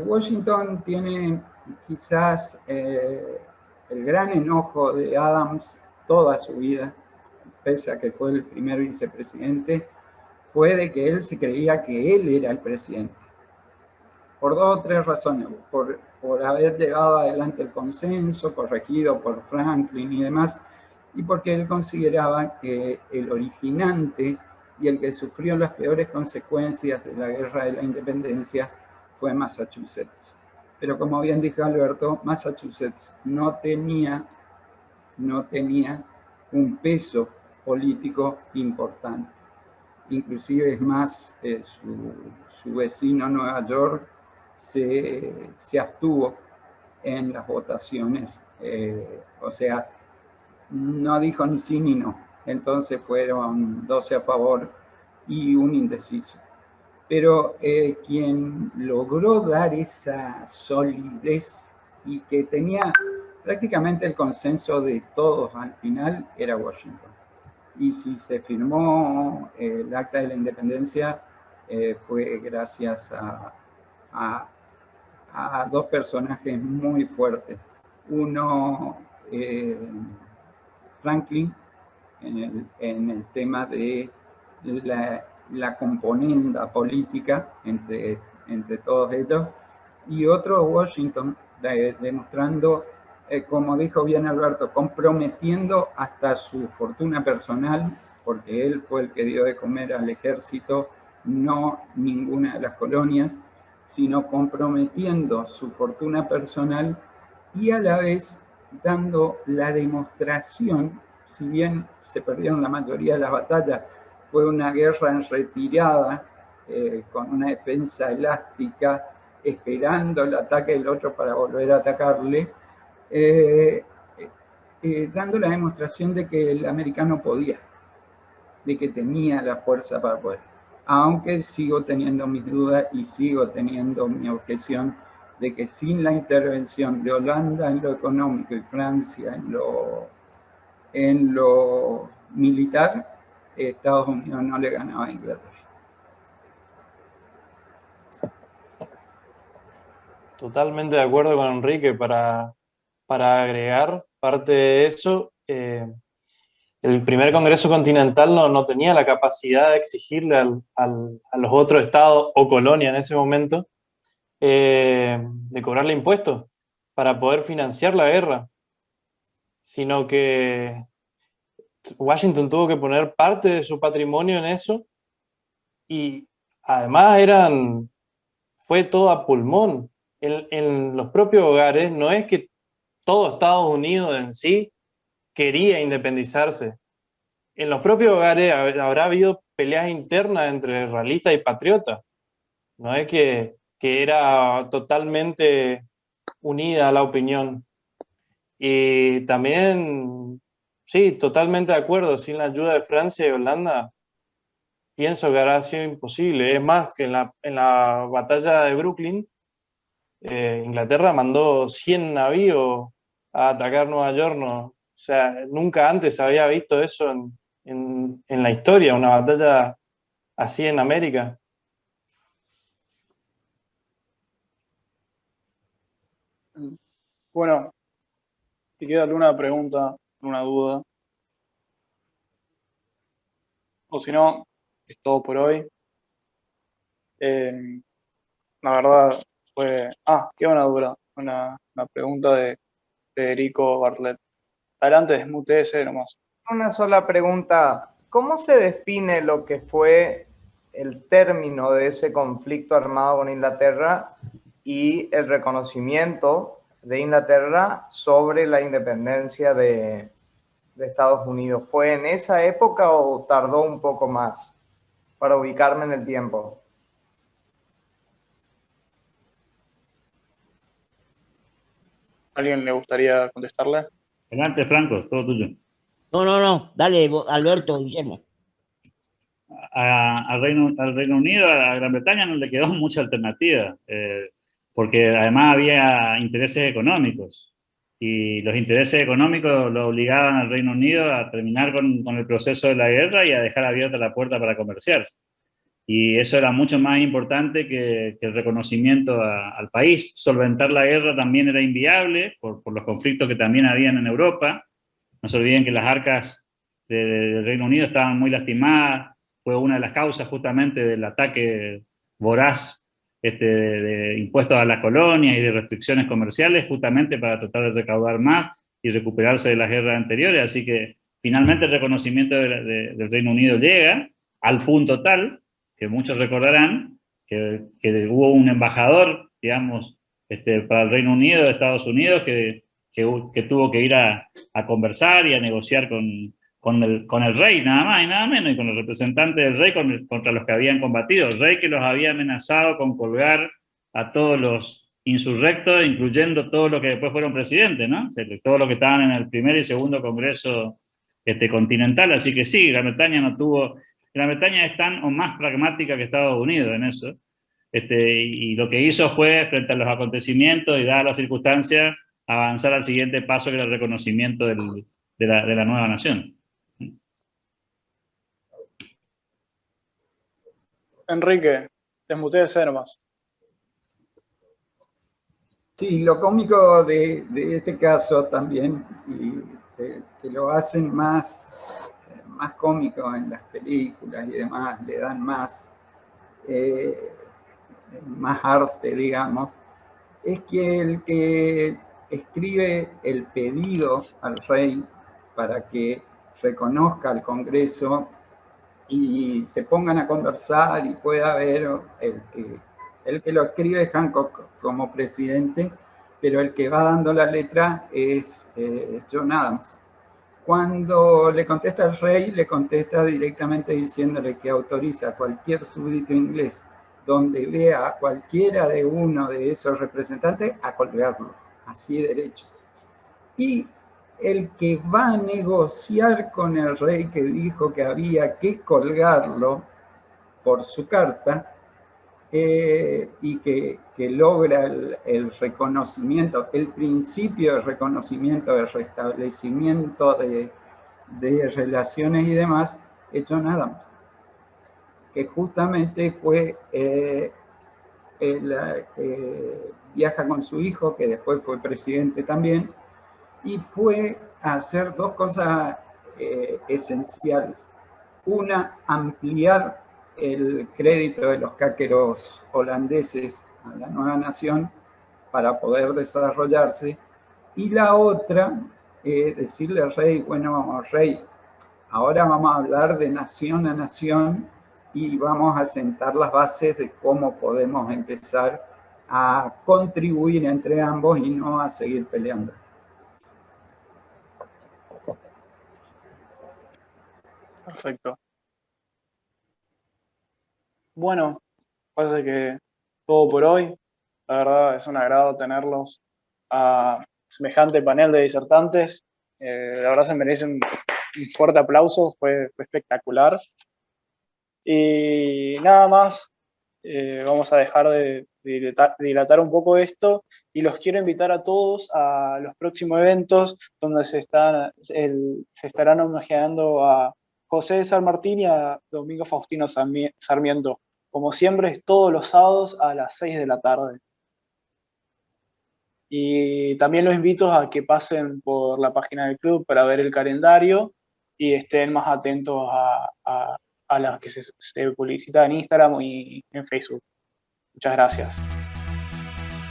J: Washington tiene quizás el gran enojo de Adams toda su vida, pese a que fue el primer vicepresidente, fue de que él se creía que él era el presidente. Por 2 o 3 razones. Por haber llevado adelante el consenso, corregido por Franklin y demás, y porque él consideraba que el originante y el que sufrió las peores consecuencias de la Guerra de la Independencia fue Massachusetts. Pero como bien dijo Alberto, Massachusetts no tenía un peso político importante. Inclusive es más, su vecino Nueva York se abstuvo en las votaciones, o sea, no dijo ni sí ni no. Entonces fueron 12 a favor y un indeciso. Pero quien logró dar esa solidez y que tenía prácticamente el consenso de todos al final era Washington. Y si se firmó el Acta de la Independencia fue gracias a 2 personajes muy fuertes. Uno, Franklin, en el tema de la componenda política entre todos ellos, y otro, Washington, demostrando, como dijo bien Alberto, comprometiendo hasta su fortuna personal, porque él fue el que dio de comer al ejército, no ninguna de las colonias, sino comprometiendo su fortuna personal y a la vez dando la demostración, si bien se perdieron la mayoría de las batallas, fue una guerra en retirada, con una defensa elástica, esperando el ataque del otro para volver a atacarle, dando la demostración de que el americano podía, de que tenía la fuerza para poder. Aunque sigo teniendo mis dudas y sigo teniendo mi objeción de que sin la intervención de Holanda en lo económico y Francia en lo militar, Estados Unidos no le ganaba a Inglaterra.
E: Totalmente de acuerdo con Enrique. Para agregar parte de eso, el primer Congreso Continental no tenía la capacidad de exigirle a los otros estados o colonias en ese momento de cobrarle impuestos para poder financiar la guerra, sino que Washington tuvo que poner parte de su patrimonio en eso, y además fue todo a pulmón. En los propios hogares no es que todo Estados Unidos en sí quería independizarse. En los propios hogares habrá habido peleas internas entre realistas y patriotas. No es que era totalmente unida la opinión. Y también, sí, totalmente de acuerdo, sin la ayuda de Francia y Holanda, pienso que habrá sido imposible. Es más, que en la batalla de Brooklyn, Inglaterra mandó 100 navíos a atacar Nueva York. No, o sea, nunca antes se había visto eso en la historia, una batalla así en América.
A: Bueno, si queda alguna pregunta, alguna duda, o si no, es todo por hoy. La verdad fue... queda una duda, una pregunta de Federico Bartlett. Adelante, desmuteese nomás.
K: Una sola pregunta. ¿Cómo se define lo que fue el término de ese conflicto armado con Inglaterra y el reconocimiento de Inglaterra sobre la independencia de Estados Unidos? ¿Fue en esa época o tardó un poco más para ubicarme en el tiempo?
A: ¿Alguien le gustaría contestarle?
G: Adelante, Franco, todo tuyo.
F: No, dale, Alberto, Guillermo.
G: Al Reino Unido, a Gran Bretaña no le quedó mucha alternativa, porque además había intereses económicos, y los intereses económicos lo obligaban al Reino Unido a terminar con el proceso de la guerra y a dejar abierta la puerta para comerciar. Y eso era mucho más importante que el reconocimiento al país. Solventar la guerra también era inviable por los conflictos que también habían en Europa. No se olviden que las arcas del Reino Unido estaban muy lastimadas. Fue una de las causas justamente del ataque voraz de impuestos a las colonias y de restricciones comerciales, justamente para tratar de recaudar más y recuperarse de las guerras anteriores. Así que finalmente el reconocimiento del Reino Unido llega al punto tal que muchos recordarán que hubo un embajador, digamos, para el Reino Unido de Estados Unidos que tuvo que ir a conversar y a negociar con el rey, nada más y nada menos, y con los representantes del rey contra los que habían combatido. El rey que los había amenazado con colgar a todos los insurrectos, incluyendo todos los que después fueron presidentes, ¿no? O sea, todos los que estaban en el primer y segundo congreso continental. Así que sí, Gran Bretaña no tuvo... Gran Bretaña es tan o más pragmática que Estados Unidos en eso. Y lo que hizo fue, frente a los acontecimientos y dadas las circunstancias, avanzar al siguiente paso, que era el reconocimiento de la nueva nación.
A: Enrique, desmutees más.
J: Sí, lo cómico de este caso también, y que lo hacen más cómico en las películas y demás, le dan más arte, digamos, es que el que escribe el pedido al rey para que reconozca al Congreso y se pongan a conversar y pueda ver, el que lo escribe es Hancock como presidente, pero el que va dando la letra es John Adams. Cuando le contesta al rey, le contesta directamente diciéndole que autoriza a cualquier súbdito inglés donde vea a cualquiera de uno de esos representantes a colgarlo, así derecho. Y el que va a negociar con el rey que dijo que había que colgarlo por su carta, y que logra el reconocimiento, el principio de reconocimiento, de restablecimiento de relaciones y demás, es John Adams, que justamente fue viaja con su hijo, que después fue presidente también, y fue a hacer dos cosas esenciales. Una, ampliar el crédito de los cáqueros holandeses a la nueva nación para poder desarrollarse, y la otra, decirle al rey, bueno, rey, ahora vamos a hablar de nación a nación y vamos a sentar las bases de cómo podemos empezar a contribuir entre ambos y no a seguir peleando.
A: Perfecto. Bueno, parece que todo por hoy. La verdad es un agrado tenerlos a semejante panel de disertantes. La verdad se merecen un fuerte aplauso, fue espectacular. Y nada más, vamos a dejar de dilatar un poco esto y los quiero invitar a todos a los próximos eventos donde se estarán homenajeando a José de San Martín y a Domingo Faustino Sarmiento. Como siempre, es todos los sábados a las 6 de la tarde. Y también los invito a que pasen por la página del club para ver el calendario y estén más atentos a las que se publicita en Instagram y en Facebook. Muchas gracias.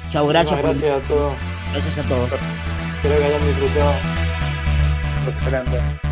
F: Chao, gracias.
E: Gracias a todos.
F: Gracias a todos.
E: Espero que hayan disfrutado.
A: Excelente.